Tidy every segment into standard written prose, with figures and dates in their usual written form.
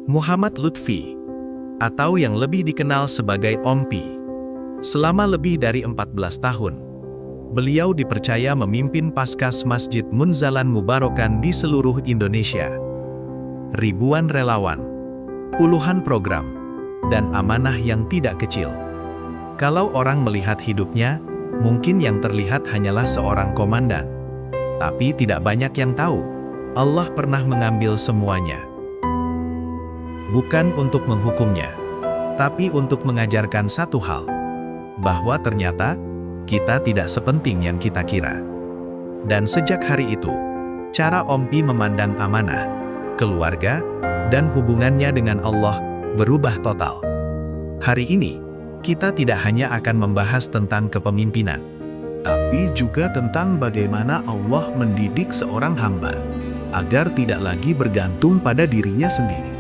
Muhammad Lutfi, atau yang lebih dikenal sebagai Ompi. Selama lebih dari 14 tahun, beliau dipercaya memimpin Paskas Masjid Munzalan Mubarokan di seluruh Indonesia. Ribuan relawan, puluhan program, dan amanah yang tidak kecil. Kalau orang melihat hidupnya, mungkin yang terlihat hanyalah seorang komandan. Tapi tidak banyak yang tahu, Allah pernah mengambil semuanya. Bukan untuk menghukumnya, tapi untuk mengajarkan satu hal, bahwa ternyata kita tidak sepenting yang kita kira. Dan sejak hari itu, cara Ompi memandang amanah, keluarga, dan hubungannya dengan Allah berubah total. Hari ini, kita tidak hanya akan membahas tentang kepemimpinan, tapi juga tentang bagaimana Allah mendidik seorang hamba agar tidak lagi bergantung pada dirinya sendiri.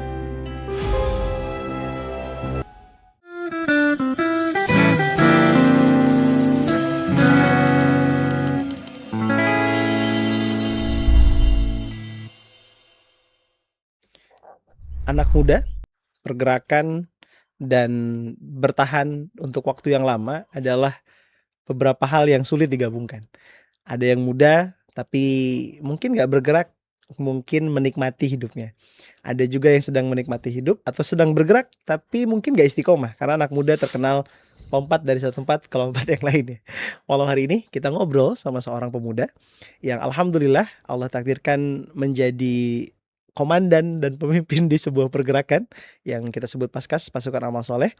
Anak muda, pergerakan, dan bertahan untuk waktu yang lama adalah beberapa hal yang sulit digabungkan. Ada yang muda, tapi mungkin nggak bergerak, mungkin menikmati hidupnya. Ada juga yang sedang menikmati hidup atau sedang bergerak, tapi mungkin nggak istiqomah, karena anak muda terkenal lompat dari satu tempat ke lompat yang lainnya. Malam hari ini kita ngobrol sama seorang pemuda yang alhamdulillah Allah takdirkan menjadi komandan dan pemimpin di sebuah pergerakan yang kita sebut Paskas, Pasukan Amal Soleh,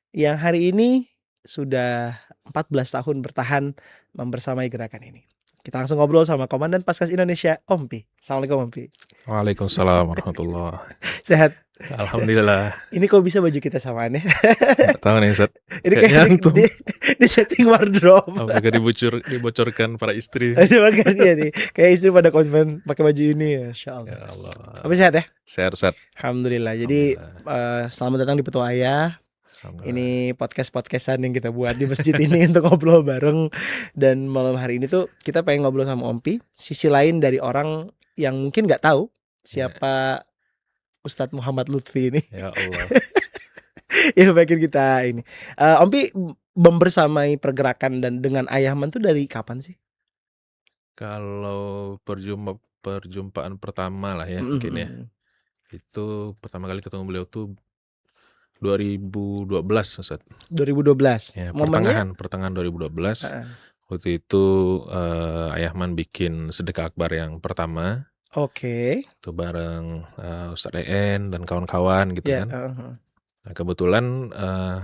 yang hari ini sudah 14 tahun bertahan membersamai gerakan ini. Kita langsung ngobrol sama Komandan Paskas Indonesia, Ompi. Assalamualaikum Ompi. Waalaikumsalam warahmatullahi. Sehat? Alhamdulillah. Ini kok bisa baju kita samaan ya? Nggak tahu nih Ustaz. Ini Kayak kayak nyantum. di setting wardrobe. Apakah dibocorkan para istri? Ada makanya nih, kayak istri pada konsumen pakai baju ini ya, Insya Allah. Ya Allah. Tapi sehat ya? Sehat Ustaz. Alhamdulillah. Jadi selamat datang di Petua Ayah. Alhamdulillah. Ini podcast-podcastan yang kita buat di masjid ini untuk ngobrol bareng. Dan malam hari ini tuh kita pengen ngobrol sama Ompi, sisi lain dari orang yang mungkin nggak tahu siapa Ustadz Muhammad Lutfi ini. Ya Allah. Yang pengen kita ini. Ompi membersamai pergerakan dan dengan Ayahman tuh dari kapan sih? Kalau perjumpaan pertama lah ya mungkin ya. Itu pertama kali ketemu beliau tuh 2012 Ustaz. 2012. Ya, Momennya? pertengahan 2012. Waktu itu Ayahman bikin sedekah akbar yang pertama. Oke. Itu bareng Ustaz EN dan kawan-kawan gitu Ya, kan. Nah, kebetulan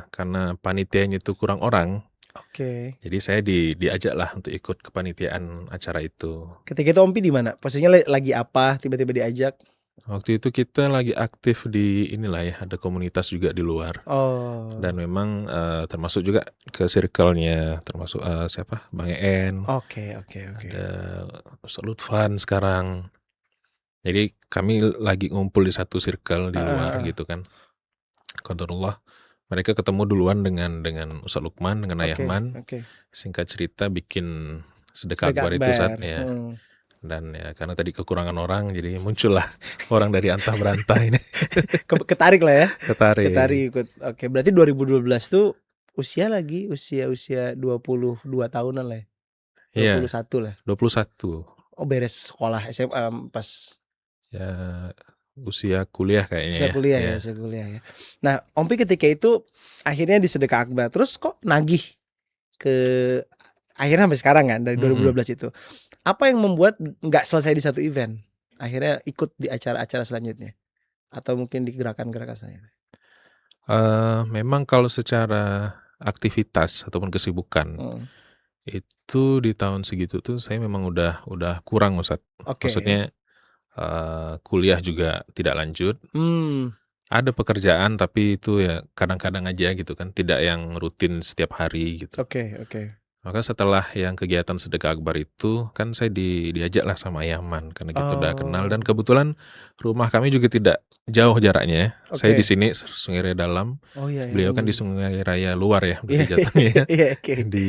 karena panitianya itu kurang orang. Oke. Jadi saya diajak lah untuk ikut kepanitiaan acara itu. Ketika itu Ompi di mana? Posisinya lagi apa? Tiba-tiba diajak? Waktu itu kita lagi aktif di inilah ya, ada komunitas juga di luar. Oh. Dan memang termasuk juga ke circle-nya, termasuk siapa? Bang EN. Oke. Ada Ustaz Lutfan sekarang. Jadi kami lagi ngumpul di satu circle di luar gitu kan. Qadarullah. Mereka ketemu duluan dengan Ustaz Lukman, dengan Ayahman. Singkat cerita bikin sedekah akbar itu saat ya. Dan ya karena tadi kekurangan orang, jadi muncullah orang dari antah berantah ini. Ketarik lah ya. Ketarik ikut. Oke, berarti 2012 tuh usia 22 tahunan lah ya. 21 lah. 21. Oh, beres sekolah SMA pas ya usia kuliah kayaknya. Usia kuliah ya. Nah, Ompi ketika itu akhirnya di sedekah akbar. Terus kok nagih ke akhirnya sampai sekarang kan dari 2012 itu. Apa yang membuat nggak selesai di satu event? Akhirnya ikut di acara-acara selanjutnya atau mungkin di gerakan-gerakan selanjutnya? Memang kalau secara aktivitas ataupun kesibukan itu di tahun segitu tuh saya memang udah kurang Ustaz. Maksudnya kuliah juga tidak lanjut. Ada pekerjaan tapi itu ya kadang-kadang aja gitu kan, tidak yang rutin setiap hari gitu. Oke. Maka setelah yang kegiatan sedekah akbar itu kan saya diajak lah sama Ayahman karena kita udah kenal, dan kebetulan rumah kami juga tidak jauh jaraknya. Saya di sini Sungai Raya Dalam. Beliau kan di Sungai Raya Luar ya, berarti jatuhnya di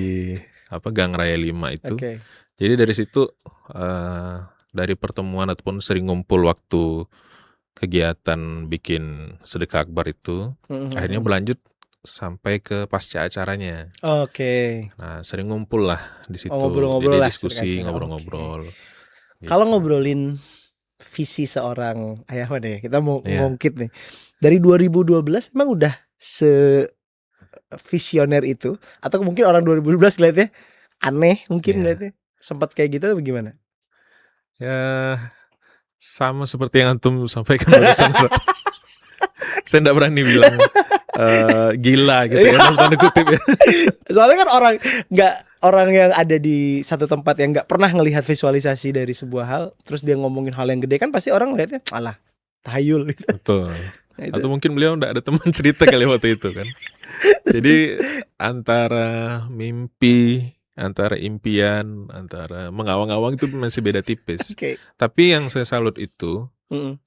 Gang Raya 5 itu. Jadi dari situ dari pertemuan ataupun sering ngumpul waktu kegiatan bikin sedekah akbar itu akhirnya berlanjut sampai ke pasca acaranya. Oke. Nah, sering ngumpul lah di situ. Ngobrol-ngobrol Jadi lah, diskusi, sedekah-sedekah. ngobrol-ngobrol. Kalau Gitu. ngobrolin visi seorang Ayawan ya, kita mau Iya. ngungkit nih. Dari 2012 emang udah visioner itu, atau mungkin orang 2012 ngeliatnya aneh mungkin Iya. ngeliatnya, sempat kayak gitu atau bagaimana? Ya, sama seperti yang antum sampaikan barusan. Saya enggak berani bilang gila gitu ya, dalam tanda kutip ya. Soalnya kan orang yang ada di satu tempat yang nggak pernah ngelihat visualisasi dari sebuah hal, terus dia ngomongin hal yang gede kan pasti orang ngeliatnya alah tahayul gitu. Betul. Nah, itu. Atau mungkin beliau enggak ada teman cerita kali waktu itu kan. Jadi antara mimpi, antara impian, antara mengawang-awang itu masih beda tipis. Oke. Tapi yang saya salut itu Mm-mm.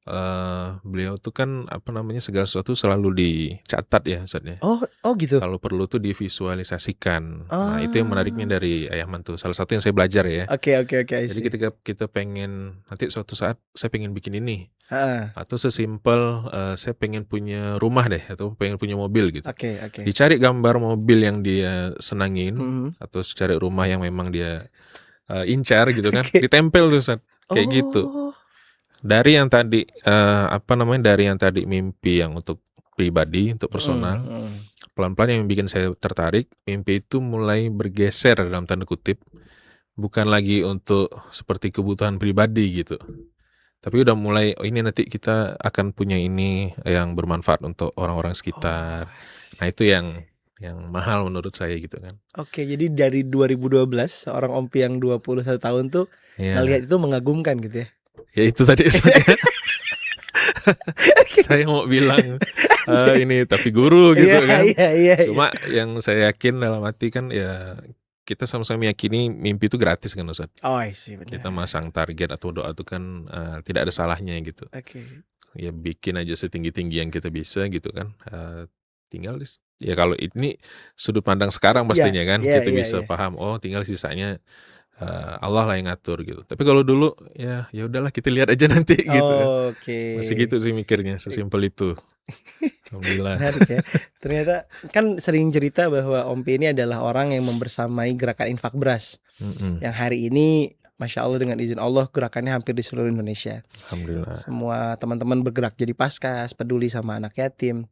beliau tuh kan segala sesuatu selalu dicatat ya Ustadz ya. Oh gitu. Kalau perlu tuh divisualisasikan. Nah, itu yang Ah. menariknya dari Ayaman tuh. Salah satu yang saya belajar ya. Oke. I Jadi see. ketika kita pengen nanti suatu saat saya pengen bikin ini, Heeh. atau sesimpel saya pengen punya rumah deh, atau pengen punya mobil gitu. Oke. Dicari gambar mobil yang dia senangin, Mhm. atau cari rumah yang memang dia incar gitu kan, Oke. ditempel tuh Ustadz. Kayak gitu. Dari yang tadi dari yang tadi mimpi yang untuk pribadi, untuk personal, pelan-pelan yang bikin saya tertarik, mimpi itu mulai bergeser dalam tanda kutip, bukan lagi untuk seperti kebutuhan pribadi gitu. Tapi udah mulai ini nanti kita akan punya ini yang bermanfaat untuk orang-orang sekitar. Nah, itu yang mahal menurut saya gitu kan. Oke, jadi dari 2012 seorang Ompi yang 21 tahun tuh ngelihat itu mengagumkan gitu ya. Ya itu tadi saya mau bilang ini tapi guru gitu kan. Iya. Cuma yang saya yakin dalam hati kan ya kita sama-sama meyakini mimpi itu gratis kan Ustaz. Oh, sih benar. Kita masang target atau doa itu kan tidak ada salahnya gitu. Oke. Ya bikin aja setinggi-tinggi yang kita bisa gitu kan. Tinggal ya kalau ini sudut pandang sekarang pastinya kan kita bisa paham tinggal sisanya Allah lah yang ngatur gitu. Tapi kalau dulu ya udahlah kita lihat aja nanti gitu. Oke. Masih gitu sih mikirnya, sesimpel itu. Alhamdulillah. Menarik ya. Ternyata kan sering cerita bahwa Ompi ini adalah orang yang membersamai gerakan infak beras. Yang hari ini Masya Allah dengan izin Allah gerakannya hampir di seluruh Indonesia. Alhamdulillah. Semua teman-teman bergerak jadi paskas, peduli sama anak yatim.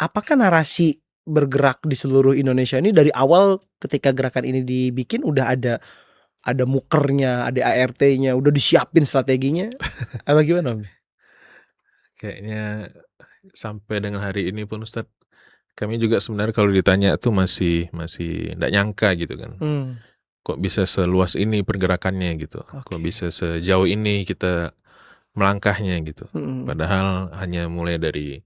Apakah narasi bergerak di seluruh Indonesia ini dari awal ketika gerakan ini dibikin udah ada mukernya, ada ART-nya, udah disiapin strateginya? Apa gimana Om? Kayaknya sampai dengan hari ini pun Ustadz, kami juga sebenarnya kalau ditanya tuh masih enggak nyangka gitu kan. Kok bisa seluas ini pergerakannya gitu. Kok bisa sejauh ini kita melangkahnya gitu. Padahal hanya mulai dari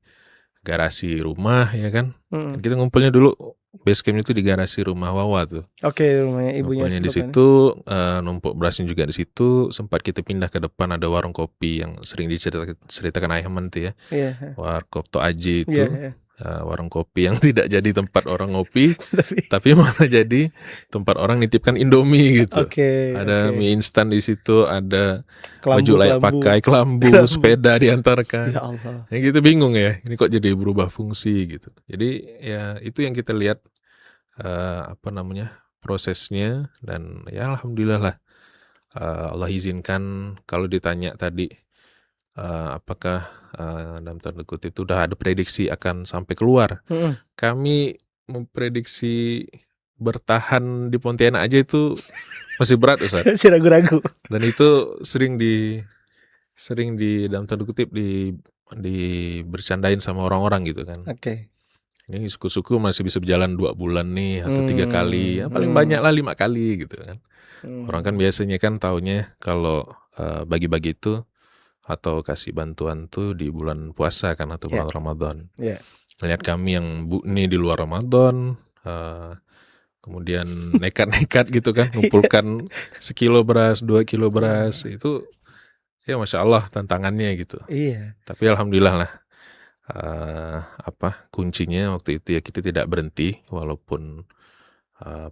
garasi rumah ya kan. Kita ngumpulnya dulu base camp itu di garasi rumah Wawa tuh. Oke, rumahnya ibunya di situ, numpuk berasnya juga di situ. Sempat kita pindah ke depan ada warung kopi yang sering diceritakan Ayaman tuh ya. Warkop To Aji itu. Warung kopi yang tidak jadi tempat orang ngopi, tapi malah jadi tempat orang nitipkan Indomie gitu. Ada mie instan di situ, ada baju layak pakai, kelambu, sepeda diantarkan. Ya Allah. Ya gitu bingung ya, ini kok jadi berubah fungsi gitu. Jadi ya itu yang kita lihat prosesnya dan ya alhamdulillah lah. Allah izinkan kalau ditanya tadi apakah dalam tanda kutip itu udah ada prediksi akan sampai keluar. Kami memprediksi bertahan di Pontianak aja itu masih berat Ustaz. Masih ragu-ragu. Dan itu sering di dalam tanda kutip bercandain sama orang-orang gitu kan. Ini suku-suku masih bisa berjalan 2 bulan nih atau 3 kali, ya paling banyak lah 5 kali gitu kan. Orang kan biasanya kan taunya kalau bagi-bagi itu atau kasih bantuan tuh di bulan puasa kan atau bulan Ramadan. Lihat kami yang nih di luar Ramadan, kemudian nekat-nekat gitu kan, ngumpulkan 1 kilo beras, 2 kilo beras, itu ya Masya Allah tantangannya gitu. Tapi alhamdulillah lah, kuncinya waktu itu ya kita tidak berhenti walaupun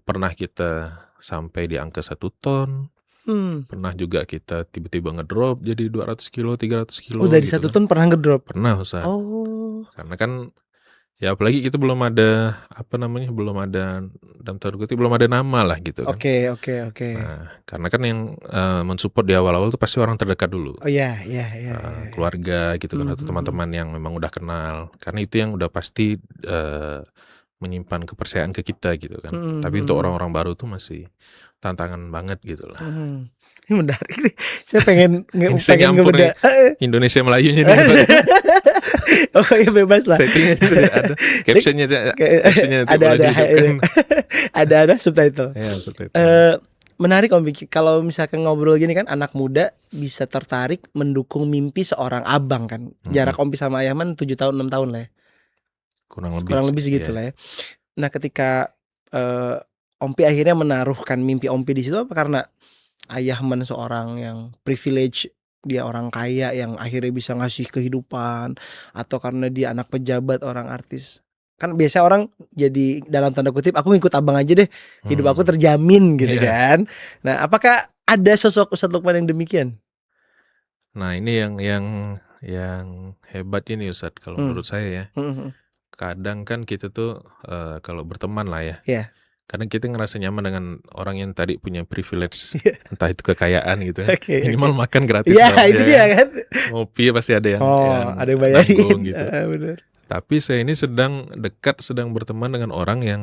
pernah kita sampai di angka 1 ton. Pernah juga kita tiba-tiba ngedrop jadi 200 kilo, 300 kilo Oh, dari gitu 1 kan. ton pernah ngedrop? Pernah Ustaz. Oh. Karena kan ya apalagi kita belum ada belum ada dalam tanda kutip belum ada nama lah gitu kan. Oke. Nah, karena kan yang mensupport di awal-awal tuh pasti orang terdekat dulu. Oh iya. Keluarga gitu kan, atau teman-teman yang memang udah kenal. Karena itu yang udah pasti menyimpan kepercayaan ke kita gitu kan. Tapi untuk orang-orang baru tuh masih tantangan banget gitu lah. Ini menarik nih. Saya pengen Ini saya nyampur nih Indonesia Melayunya nih. Oh iya, bebas lah. Settingnya ada captionnya ada subtitle. Ya, subtitle. Menarik Om Biki, kalau misalkan ngobrol gini kan anak muda bisa tertarik mendukung mimpi seorang abang kan. Jarak Om Pi sama Ayahman 7 tahun 6 tahun lah ya. Kurang lebih segitu lah ya. Nah, ketika Om Pi akhirnya menaruhkan mimpi Om Pi di situ, apa karena Ayahman seorang yang privilege, dia orang kaya yang akhirnya bisa ngasih kehidupan, atau karena dia anak pejabat, orang artis? Kan biasa orang jadi dalam tanda kutip aku ngikut abang aja deh, hidup aku terjamin gitu kan. Nah, apakah ada sosok Ustadz Lukman yang demikian? Nah, ini yang hebat ini Ustadz kalau menurut saya ya. Kadang kan kita tuh kalau berteman lah ya. Kadang kita ngerasa nyaman dengan orang yang tadi punya privilege, entah itu kekayaan gitu ya. Minimal makan gratis. Ya, itu dia kan. Ngopi pasti ada yang ada yang bayarin gitu. Bener. Tapi saya ini sedang berteman dengan orang yang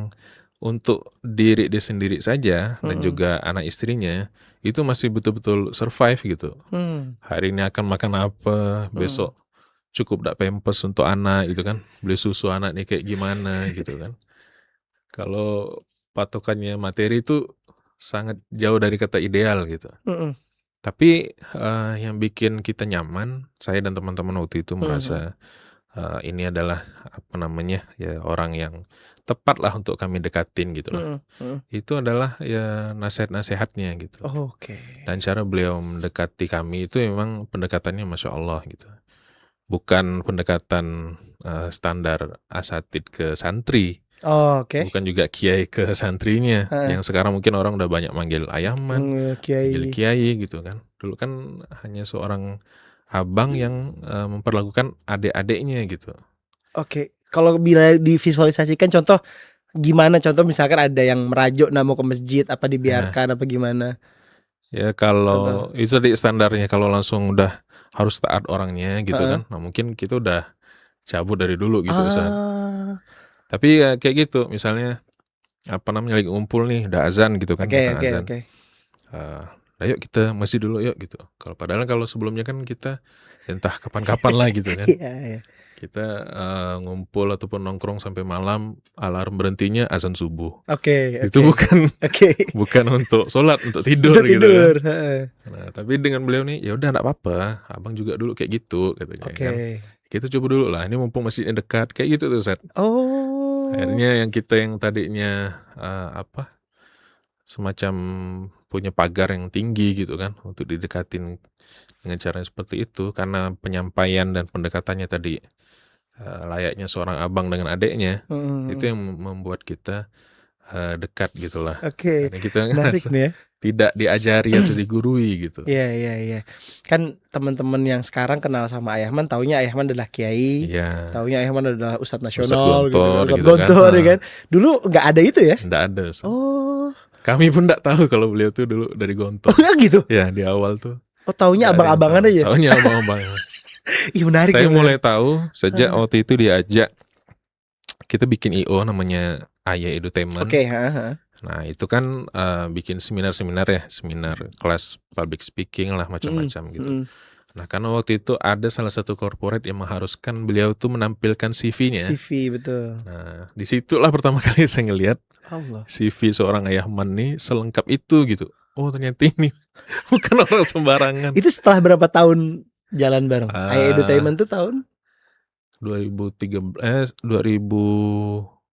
untuk diri dia sendiri saja dan juga anak istrinya itu masih betul-betul survive gitu. Hari ini akan makan apa, besok cukup dak pampers untuk anak gitu kan, beli susu anak nih kayak gimana gitu kan. Kalau patokannya materi itu sangat jauh dari kata ideal gitu. Tapi yang bikin kita nyaman, saya dan teman-teman waktu itu merasa ini adalah orang yang tepat lah untuk kami dekatin gitu lah. Itu adalah ya nasihat-nasihatnya gitu. Dan cara beliau mendekati kami itu memang pendekatannya Masya Allah gitu. Bukan pendekatan standar asatid ke santri. Bukan juga kiai ke santrinya. Yang sekarang mungkin orang udah banyak manggil Ayahman, manggil kiai gitu kan. Dulu kan hanya seorang abang yang memperlakukan adik-adiknya gitu. Kalau bila divisualisasikan contoh gimana? Contoh misalkan ada yang merajuk nama ke masjid, apa dibiarkan apa gimana? Ya kalau itu tadi standarnya, kalau langsung udah harus taat orangnya gitu kan. Nah mungkin kita udah cabut dari dulu gitu Ustaz. Tapi ya kayak gitu, misalnya lagi ngumpul nih, udah azan gitu kan, azan. Ayo kita masih dulu yuk gitu. Kalau sebelumnya kan kita entah kapan-kapan lah gitu kan. Kita ngumpul ataupun nongkrong sampai malam, alarm berhentinya azan subuh. Itu bukan untuk sholat, untuk tidur gitu kan. Nah, tapi dengan beliau nih, ya udah enggak apa-apa, abang juga dulu kayak gitu katanya kan. Kita coba dulu lah, ini mumpung masjidnya dekat, kayak gitu tuh Ustaz. Akhirnya yang tadinya semacam punya pagar yang tinggi gitu kan untuk didekatin dengan cara seperti itu, karena penyampaian dan pendekatannya tadi layaknya seorang abang dengan adiknya, itu yang membuat kita dekat gitulah. Karena kita ngerasa tidak diajari atau digurui gitu. Iya. Kan teman-teman yang sekarang kenal sama Ayahman, taunya Ayahman adalah kiai, taunya Ayahman adalah ustadz nasional, Ustadz Gontor ya kan. Dulu nggak ada itu ya? Nggak ada. Kami pun nggak tahu kalau beliau tuh dulu dari Gontor. Gitu? Ya di awal tuh. Taunya abang-abangan aja? Taunya abang-abangan. Menarik. Saya mulai tahu sejak waktu itu diajak kita bikin IO namanya Ayah Edutainment. Nah itu kan bikin seminar kelas public speaking lah macam-macam gitu. Nah karena waktu itu ada salah satu corporate yang mengharuskan beliau tuh menampilkan CV-nya. CV betul. Nah disitulah pertama kali saya ngelihat CV seorang Ayahman nih selengkap itu gitu. Oh ternyata ini bukan orang sembarangan. Itu setelah berapa tahun jalan bareng? Ayah Edutainment tuh tahun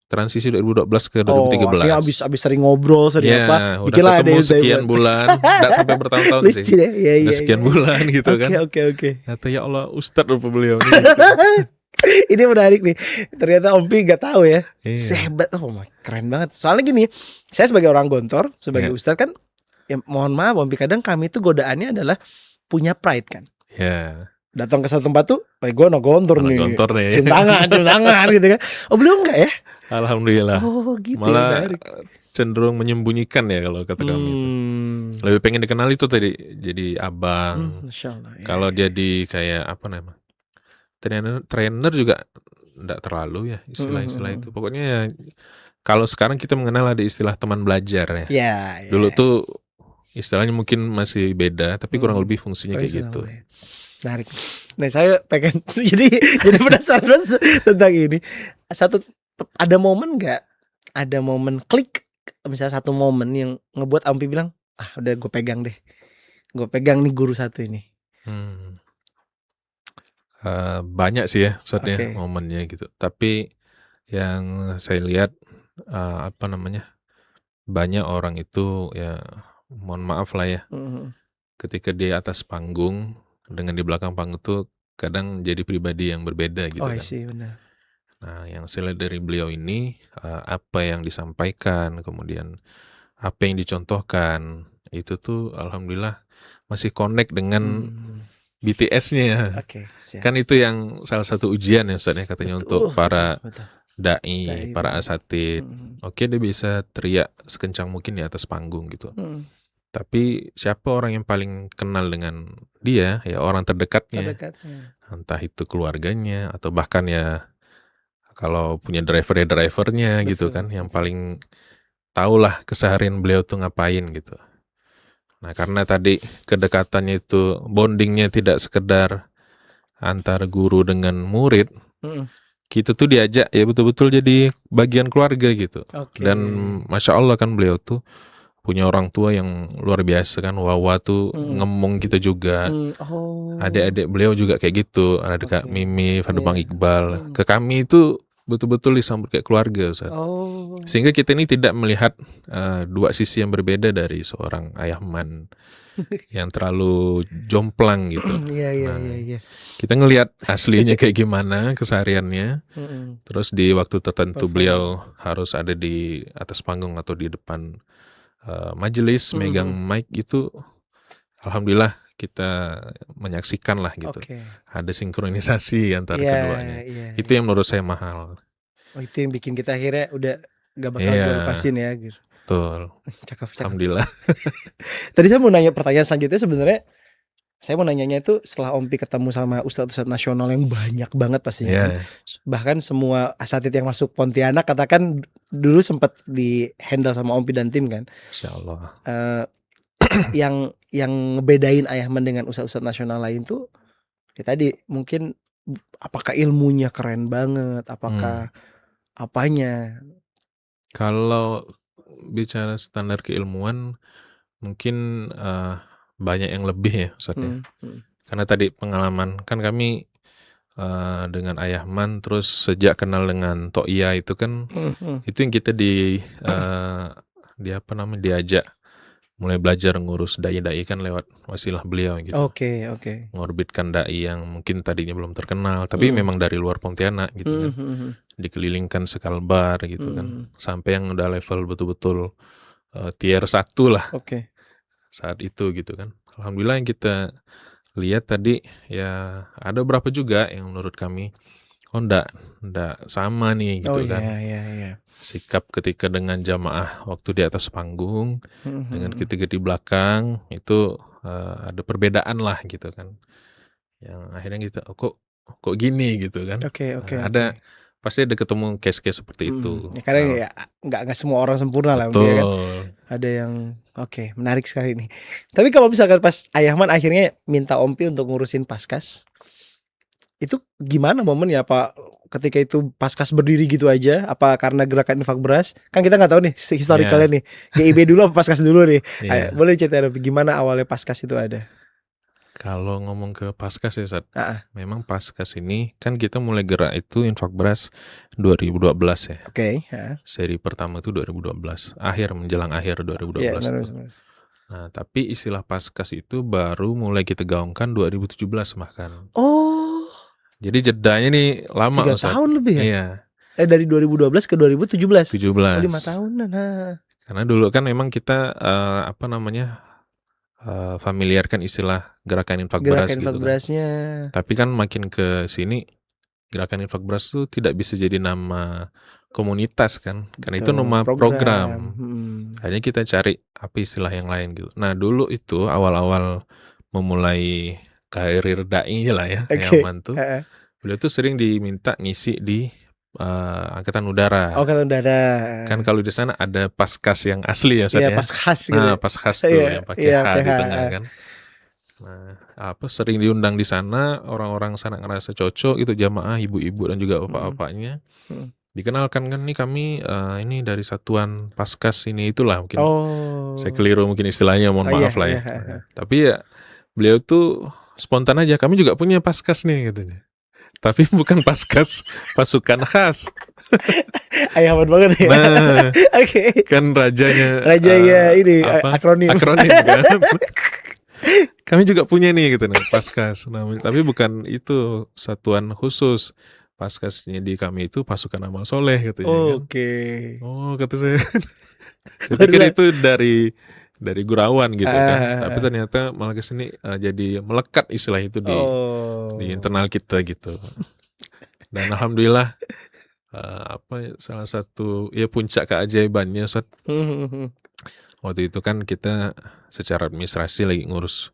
transisi 2012 ke 2013. Abis sering ngobrol, sering apa? Udah ketemu sekian bulan, enggak sampai bertahun-tahun sih. Udah sekian bulan gitu kan. Oke. Kata ya Allah, Ustadz rupa beliau nih. Ini menarik nih. Ternyata Om Pi gak tahu ya. Sehebat, keren banget. Soalnya gini, saya sebagai orang Gontor, sebagai Ustadz kan ya mohon maaf Om Pi, kadang kami tuh godaannya adalah punya pride kan. Ya, Datang ke satu tempat tuh, gue no gontor malah nih. gontor nih. Cium tangan gitu kan. Oh beliau enggak ya? Alhamdulillah. Oh gitu ya, Malah menarik. cenderung menyembunyikan ya kalau kata kami itu. Lebih pengen dikenal itu tadi jadi abang. Masya Allah. Ya, Kalau ya. jadi kayak apa namanya? Trainer juga enggak terlalu ya istilah-istilah itu. Pokoknya ya, kalau sekarang kita mengenal ada istilah teman belajar ya. Ya, Dulu tuh istilahnya mungkin masih beda, tapi kurang lebih fungsinya kayak gitu. Menarik. Nah saya pengen jadi penasaran tentang ini. Ada momen nggak? Ada momen klik, misalnya satu momen yang ngebuat Ampi bilang, udah gue pegang deh. Gue pegang nih guru satu ini. Banyak sih ya saatnya Oke. momennya gitu. Tapi yang saya lihat banyak orang itu ya mohon maaf lah ya. Ketika di atas panggung dengan di belakang panggung tuh kadang jadi pribadi yang berbeda gitu kan. Sih benar. Nah, yang saya lihat dari beliau ini apa yang disampaikan, kemudian apa yang dicontohkan, itu tuh alhamdulillah masih connect dengan BTS-nya. Siap. Kan itu yang salah satu ujian ya Ustaz ya katanya untuk para betul. dai, para asatid. Oke, dia bisa teriak sekencang mungkin di atas panggung gitu. Tapi siapa orang yang paling kenal dengan dia? Ya orang terdekatnya. Entah itu keluarganya atau bahkan ya kalau punya drivernya gitu kan, yang paling tahulah keseharian beliau tuh ngapain gitu. Nah, karena tadi kedekatannya itu bondingnya tidak sekedar antar guru dengan murid, kita tuh diajak ya betul-betul jadi bagian keluarga gitu. Dan Masya Allah kan beliau tuh punya orang tua yang luar biasa kan. Wawa tuh ngomong kita juga. Adik-adik beliau juga kayak gitu. Ada Kak Mimi, ada Bang Iqbal. Ke kami itu betul-betul disambut kayak keluarga Ustaz. Sehingga kita ini tidak melihat dua sisi yang berbeda dari seorang Ayahman yang terlalu jomplang gitu. Kita ngelihat aslinya kayak gimana kesehariannya. Terus di waktu tertentu beliau harus ada di atas panggung atau di depan majelis megang mic itu, alhamdulillah kita menyaksikan lah gitu. Ada sinkronisasi antara keduanya. Itu yang menurut saya mahal. Itu yang bikin kita akhirnya udah gak bakal gue lepasin ya gitu. Betul. Cakep. Alhamdulillah. Tadi saya mau nanya pertanyaan selanjutnya, sebenarnya saya mau nanyanya itu setelah Om Pi ketemu sama ustadz nasional yang banyak banget pastinya. Bahkan semua asatid yang masuk Pontianak katakan dulu sempat di handle sama Om Pi dan tim kan. Insyaallah. Yang ngebedain Ayahman dengan ustadz nasional lain tuh ya tadi mungkin apakah ilmunya keren banget, apakah apanya? Kalau bicara standar keilmuan mungkin banyak yang lebih ya Ustaznya. Karena tadi pengalaman kan kami dengan Ayahman, terus sejak kenal dengan To'ia itu kan itu yang kita diajak mulai belajar ngurus dai-dai kan lewat wasilah beliau gitu. Oke. Ngorbitkan dai yang mungkin tadinya belum terkenal tapi memang dari luar Pontianak gitu kan. Dikelilingkan sekalbar gitu kan. Sampai yang udah level betul-betul tier 1 lah. Saat itu gitu kan. Alhamdulillah yang kita lihat tadi ya ada beberapa juga yang menurut kami ndak sama nih gitu kan. Sikap ketika dengan jamaah waktu di atas panggung dengan ketika di belakang itu ada perbedaan lah gitu kan. Yang akhirnya kita kok gini gitu kan. Ada pasti ada ketemu case-case seperti itu. Karena ya nggak semua orang sempurna lah. Betul. Kan? Ada yang menarik sekali ini. Tapi kalau misalkan pas Ayahman akhirnya minta Om Pi untuk ngurusin Paskas, itu gimana momennya? Apa ketika itu Paskas berdiri gitu aja? Apa karena gerakan infak beras? Kan kita nggak tahu nih historicalnya nih. GIB dulu apa Paskas dulu nih? Boleh ceritain gimana awalnya Paskas itu ada? Kalau ngomong ke Paskas ya Ustaz, memang Paskas ini kan kita mulai gerak itu infak beras 2012 ya. Seri pertama itu 2012, menjelang akhir 2012. Nah, tapi istilah Paskas itu baru mulai kita gaungkan 2017 bahkan. Jadi jedanya nih lama 3 tahun lebih ya? Iya. Dari 2012 ke 2017. 17. 5 tahunan. Karena dulu kan memang kita familiarkan istilah gerakan infak beras Gerakan infak gitu kan. berasnya. Tapi kan makin ke sini gerakan infak beras tuh tidak bisa jadi nama komunitas kan, karena itu Betul, nama program. program. Akhirnya kita cari apa istilah yang lain gitu. Nah dulu itu awal-awal memulai karir dai lah ya, Oke, Aman tuh, heeh. beliau tuh sering diminta ngisi di Angkatan Udara. Oh, Angkatan Udara, Kan kalau di sana ada paskas yang asli ya, Ustaz iya ya. pas khas gitu Nah, ya. paskas Iya, tuh yang pakai iya H pakai di H, tengah kan. Nah, sering diundang di sana, orang-orang sana ngerasa cocok itu, jamaah ibu-ibu dan juga Mhm, bapak-bapaknya. mhm. Dikenalkan kan nih kami ini dari satuan paskas ini itulah, mungkin saya Oh. keliru mungkin istilahnya, mohon Oh iya maaf lah iya, ya. heeh Nah, heeh. tapi ya beliau tuh spontan aja, kami juga punya paskas nih katanya. Tapi bukan paskas pasukan khas. Ayaman banget ya. Nah, Oke. kan rajanya ini akronim. akronim kan. Kami juga punya nih gitu nih, paskas. Nah, tapi bukan itu satuan khusus. Paskasnya di kami itu pasukan amal soleh katanya kan. Oke. Oh, kata saya. Saya Baru pikir lah. itu dari gurauan gitu kan. Tapi Ah. ternyata malah kesini jadi melekat istilah itu di Oh. internal kita gitu. Dan alhamdulillah salah satu ya puncak keajaibannya, Ustaz, waktu itu kan kita secara administrasi lagi ngurus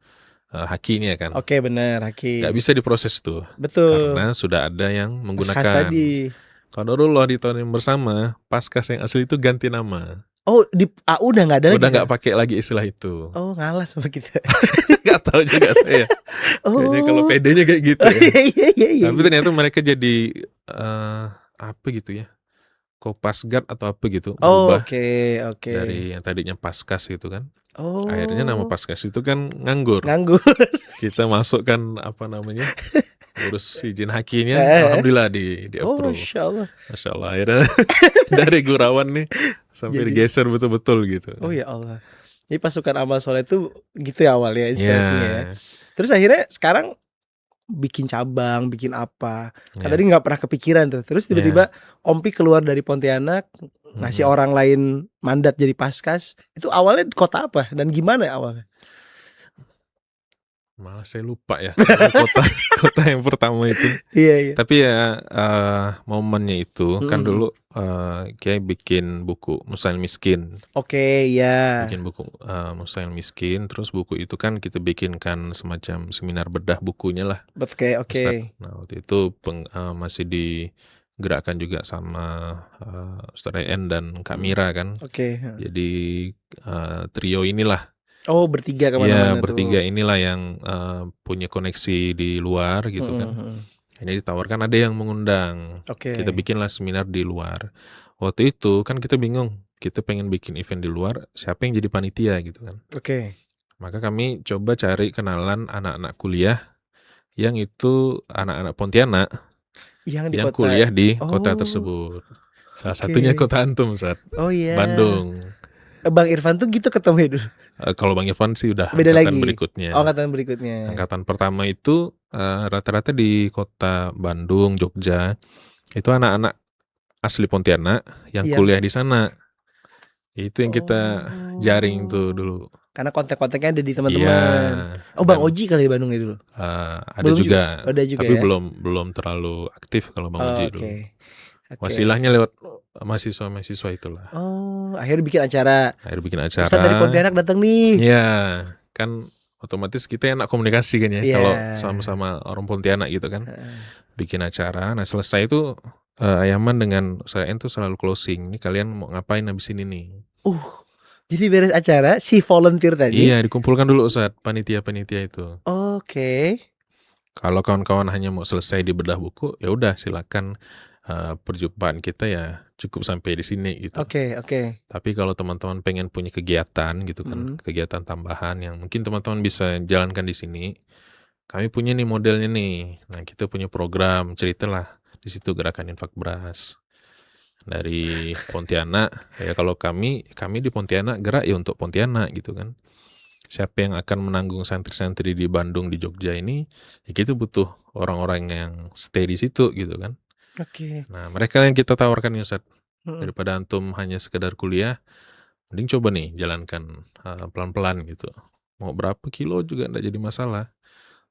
hakinya kan. Oke, benar, Nggak Haki. bisa diproses tuh Betul. karena sudah ada yang Pas khas menggunakan. tadi. Qadarullah di tahun yang bersama paskas yang asli itu ganti nama. Oh, di AU udah nggak ada lagi Udah nggak sekarang? pakai lagi istilah itu. Oh, ngalah sama kita. Nggak tahu juga saya. Kayaknya kalau Oh. PD-nya kayak gitu ya. Iya. Tapi ternyata mereka jadi apa gitu ya, Kopasgat atau apa gitu, Oh, berubah oke. dari yang tadinya Paskas gitu kan. Oh. Akhirnya nama Paskas itu kan nganggur. Kita masukkan urus izin hakinya, alhamdulillah di Oh, approve. Masya Allah. Akhirnya dari gurauan nih sampai digeser betul-betul gitu. Oh ya Allah. Jadi pasukan amal soleh itu gitu ya awalnya inspirasinya ya. Ya. Terus akhirnya sekarang bikin cabang, bikin apa. Kan Ya. tadi nggak pernah kepikiran tuh. Terus tiba-tiba Ompi keluar dari Pontianak, ngasih orang lain mandat jadi paskas. Itu awalnya di kota apa dan gimana awalnya? Malah saya lupa ya kota yang pertama itu. Iya. Tapi ya momennya itu kan dulu kayak bikin buku Mustahil Miskin. Oke, ya. Bikin buku Mustahil Miskin, terus buku itu kan kita bikinkan semacam seminar bedah bukunya lah. Oke. Nah, waktu itu masih digerakkan juga sama Ustaz En dan Kak Mira kan. Oke. Jadi trio inilah. Oh, bertiga kemana-mana tuh. Bertiga inilah yang punya koneksi di luar gitu kan. Ini ditawarkan ada yang mengundang. Kita bikinlah seminar di luar. Waktu itu kan kita bingung. Kita pengen bikin event di luar, siapa yang jadi panitia gitu kan. Oke. Maka kami coba cari kenalan anak-anak kuliah yang itu anak-anak Pontianak yang kuliah di kota tersebut. Salah satunya kota Antum, Ustaz. Oh iya. Bandung. Bang Irfan tuh gitu ketemu dulu. Kalau Bang Irfan sih udah beda angkatan lagi. berikutnya. Angkatan berikutnya. Angkatan pertama itu rata-rata di kota Bandung, Jogja. Itu anak-anak asli Pontianak yang kuliah di sana. Itu yang kita jaring tuh dulu. Karena kontak-kontaknya ada di teman-teman. Iya. Oh, Bang Oji kali di Bandung itu dulu. Ada juga. Ada juga tapi ya? belum terlalu aktif kalau Bang Oji dulu. Wasilahnya lewat mahasiswa itulah. Oh, akhirnya bikin acara. Ustaz dari Pontianak datang nih. Iya, kan otomatis kita enak komunikasi kan ya, kalau sama-sama orang Pontianak gitu kan. Bikin acara. Nah, selesai itu Ayaman dengan saya itu selalu closing. Nih kalian mau ngapain habis ini nih? Jadi beres acara si volunteer tadi. Iya, dikumpulkan dulu Ustaz, panitia-panitia itu. Oke. Kalau kawan-kawan hanya mau selesai di bedah buku, ya udah silakan. Perjumpaan kita ya cukup sampai di sini gitu. Oke. Tapi kalau teman-teman pengen punya kegiatan gitu kan, kegiatan tambahan yang mungkin teman-teman bisa jalankan di sini, kami punya nih modelnya nih. Nah, kita punya program, ceritalah di situ gerakan infak beras dari Pontianak. Ya kalau kami di Pontianak gerak ya untuk Pontianak gitu kan. Siapa yang akan menanggung santri-santri di Bandung, di Jogja ini, ya kita butuh orang-orang yang stay di situ gitu kan. Oke. Nah, mereka yang kita tawarkan ya Ustaz. Daripada antum hanya sekedar kuliah, mending coba nih jalankan pelan-pelan gitu. Mau berapa kilo juga nggak jadi masalah.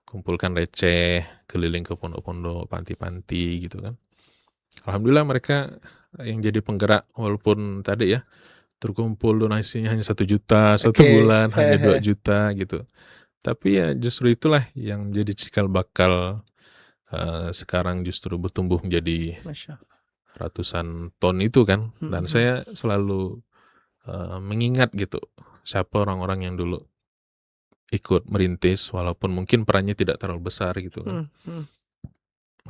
Kumpulkan receh, keliling ke pondok-pondok, panti-panti gitu kan. Alhamdulillah mereka yang jadi penggerak, walaupun tadi ya terkumpul donasinya hanya 1 juta, 1 Oke. bulan hanya 2 juta gitu. Tapi ya justru itulah yang jadi cikal bakal sekarang justru bertumbuh menjadi Masya Allah. ratusan ton itu kan. Dan Mhm. saya selalu mengingat gitu siapa orang-orang yang dulu ikut merintis walaupun mungkin perannya tidak terlalu besar gitu kan.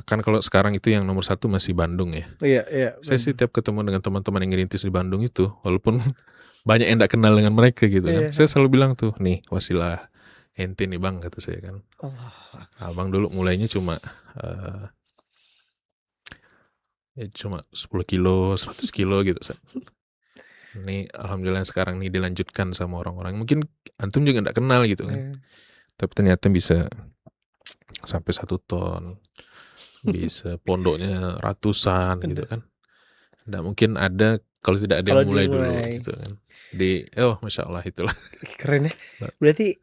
Kan kalau sekarang itu yang nomor 1 masih Bandung ya. Iya, iya. Saya sih tiap ketemu dengan teman-teman yang ngerintis di Bandung itu, walaupun banyak yang nggak kenal dengan mereka gitu kan. Iya. Saya selalu bilang tuh, nih wasilah ente nih bang, kata saya kan. Allah. Abang dulu mulainya cuma cuma 10 kilo, 100 kilo gitu. Ini alhamdulillah sekarang nih dilanjutkan sama orang-orang. Mungkin antum juga nggak kenal gitu kan. Iya. Tapi ternyata bisa sampai 1 ton. Bisa pondoknya ratusan gitu kan. Nggak mungkin ada kalau tidak ada Kalau yang mulai dulu dimulai. gitu kan. Masya Allah itulah. Keren ya. Berarti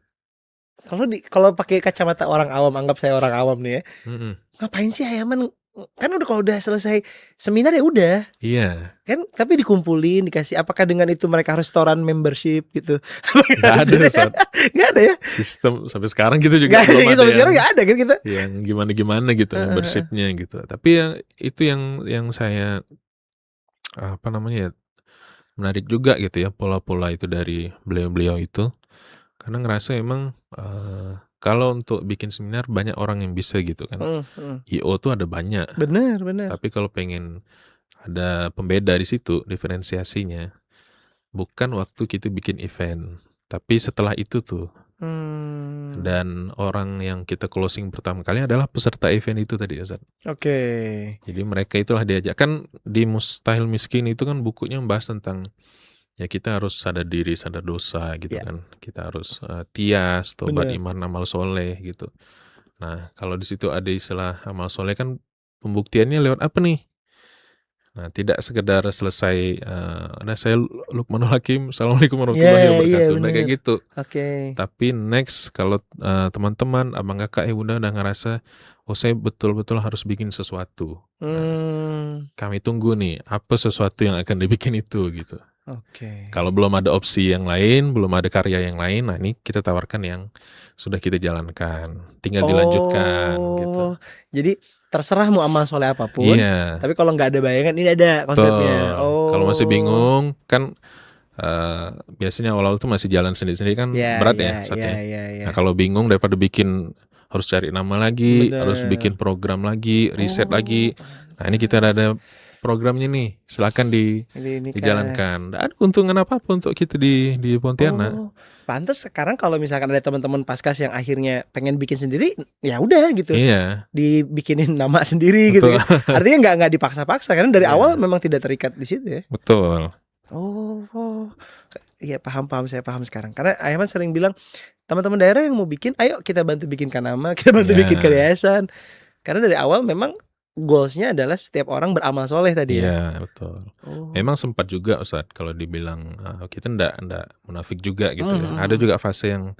kalau pakai kacamata orang awam, anggap saya orang awam nih ya. Ngapain sih Hayaman? Kan kalau udah selesai seminar ya udah. Iya. Kan tapi dikumpulin, dikasih, apakah dengan itu mereka harus setoran membership gitu? Nggak ada, Ustaz. Nggak ada ya? Sistem sampai sekarang gitu juga Nggak belum ada, ada sampai sekarang nggak ada kan kita? yang gimana-gimana gitu membershipnya gitu. Tapi itu yang saya menarik juga gitu ya, pola-pola itu dari beliau-beliau itu. Karena ngerasa emang kalau untuk bikin seminar banyak orang yang bisa gitu kan. IO tuh ada banyak. Bener. Tapi kalau pengen ada pembeda di situ, diferensiasinya bukan waktu kita bikin event, tapi setelah itu tuh. Dan orang yang kita closing pertama kali adalah peserta event itu tadi, Ustaz. Oke. Jadi mereka itulah diajak. Kan di Mustahil Miskin itu kan bukunya membahas tentang ya kita harus sadar diri, sadar dosa gitu Ya. kan. Kita harus tias, tobat, Bener. iman, amal soleh gitu. Nah, kalau di situ ada istilah amal soleh kan pembuktiannya lewat apa nih? Nah, tidak sekedar selesai saya Lukmanul Hakim, Assalamualaikum warahmatullahi wabarakatuh. Nah, kayak gitu. Oke. Tapi next kalau teman-teman, abang kakak, bunda udah ngerasa, oh saya betul-betul harus bikin sesuatu. Nah, kami tunggu nih, apa sesuatu yang akan dibikin itu gitu. Oke. Kalau belum ada opsi yang lain, belum ada karya yang lain, nah ini kita tawarkan yang sudah kita jalankan. Tinggal dilanjutkan gitu. Jadi terserah mau amal soleh apapun. Iya. Tapi kalau nggak ada bayangan, ini ada konsepnya. Kalau masih bingung kan biasanya awal-awal tuh masih jalan sendiri-sendiri kan berat ya saatnya. Nah kalau bingung daripada bikin harus cari nama lagi, harus bikin program lagi, riset lagi. Nah ini kita ada programnya nih, silakan dijalankan. Nggak ada keuntungan apa-apa untuk kita di Pontianak. Pantes sekarang kalau misalkan ada teman-teman Paskas yang akhirnya pengen bikin sendiri, ya udah gitu. Iya. Dibikinin nama sendiri gitu kan. Artinya nggak dipaksa-paksa karena dari awal memang tidak terikat di situ ya. Betul. Iya paham, saya paham sekarang. Karena Ayman sering bilang teman-teman daerah yang mau bikin, ayo kita bantu bikinkan nama, kita bantu bikin yayasan. Karena dari awal memang goalsnya adalah setiap orang beramal soleh tadi ya. Iya betul. Memang sempat juga Ustaz kalau dibilang kita ndak munafik juga gitu ya. Ada juga fase yang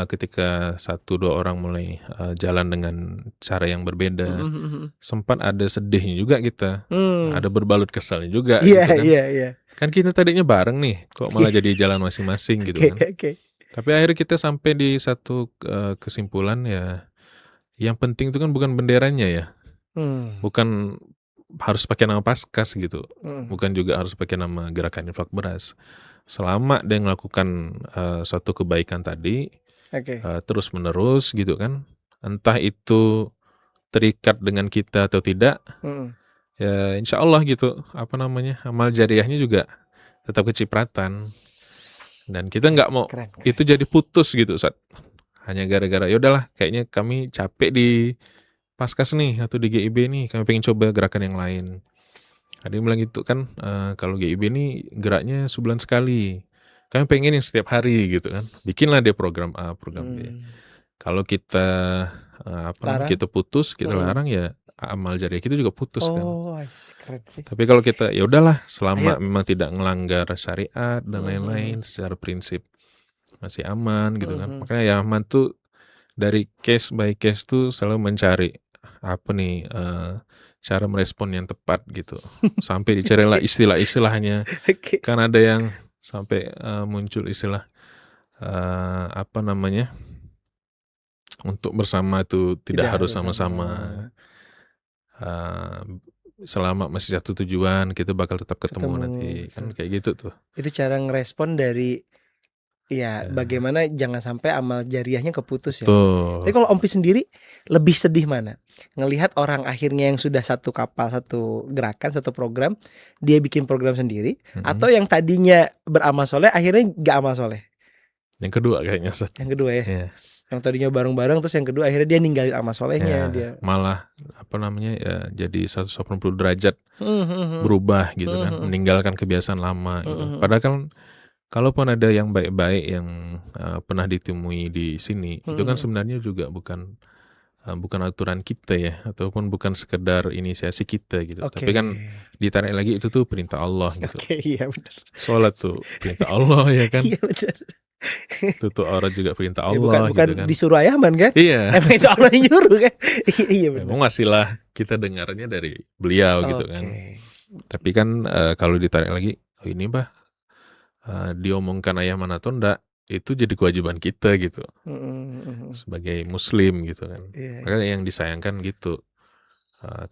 ketika 1-2 orang mulai jalan dengan cara yang berbeda, sempat ada sedihnya juga kita, ada berbalut kesalnya juga gitu kan. Iya. Kan kita tadinya bareng nih, kok malah jadi jalan masing-masing gitu kan. Tapi akhirnya kita sampai di satu kesimpulan ya, yang penting itu kan bukan benderanya ya. Bukan harus pakai nama Paskas gitu. Bukan juga harus pakai nama Gerakan Infak Beras. Selama dia melakukan suatu kebaikan tadi, terus menerus gitu kan, entah itu terikat dengan kita atau tidak, ya insya Allah gitu, amal jariahnya juga tetap kecipratan. Dan kita nggak mau itu jadi putus gitu Ustaz. Hanya gara-gara yaudahlah kayaknya kami capek di Paskas nih atau di GIB nih, kami pengen coba gerakan yang lain. Ada yang bilang gitu kan, kalau GIB nih geraknya sebulan sekali, kami pengen yang setiap hari gitu kan. Bikinlah dia program A, program B. Kalau kita kita putus, kita larang ya amal jariah kita juga putus kan. Oh, keren sih. Tapi kalau kita ya udahlah, selama Ayo. memang tidak melanggar syariat dan Mhm. lain-lain, secara prinsip masih aman gitu kan. Mhm. Makanya ya aman tuh dari case by case tuh selalu mencari apa nih cara merespon yang tepat gitu. Sampai dicarilah istilah-istilahnya. Oke. Kan ada yang sampai muncul istilah apa namanya, untuk bersama itu tidak harus sama-sama. Selama masih satu tujuan kita bakal tetap ketemu nanti. Kan betul. kayak gitu tuh. Itu cara ngerespon dari Ya. bagaimana jangan sampai amal jariahnya keputus ya. Tuh. Tapi kalau Ompi sendiri lebih sedih mana? Ngelihat orang akhirnya yang sudah satu kapal, satu gerakan, satu program, dia bikin program sendiri, atau yang tadinya beramal soleh akhirnya gak amal soleh? Yang kedua kayaknya, Ustaz. Yang kedua ya. Iya. Yang tadinya bareng-bareng, terus yang kedua akhirnya dia ninggalin amal solehnya. Ya, Dia malah apa namanya ya, jadi 180 derajat berubah gitu kan, meninggalkan kebiasaan lama gitu. Padahal kan kalaupun ada yang baik-baik yang pernah ditemui di sini, itu kan sebenarnya juga bukan aturan kita ya, ataupun bukan sekedar inisiasi kita gitu. Tapi kan ditarik lagi itu tuh perintah Allah gitu. Oke, iya benar. Sholat tuh perintah Allah ya kan. Iya benar. Tutup aurat juga perintah Ya, Allah bukan gitu kan. disuruh Ayaman kan? Iya. Emang itu Allah yang nyuruh kan? Iya benar. Memang masihlah kita dengarnya dari beliau gitu kan. Tapi kan kalau ditarik lagi, oh ini bah diomongkan Ayaman atau enggak, itu jadi kewajiban kita gitu. Sebagai muslim gitu kan. Makanya yang disayangkan gitu.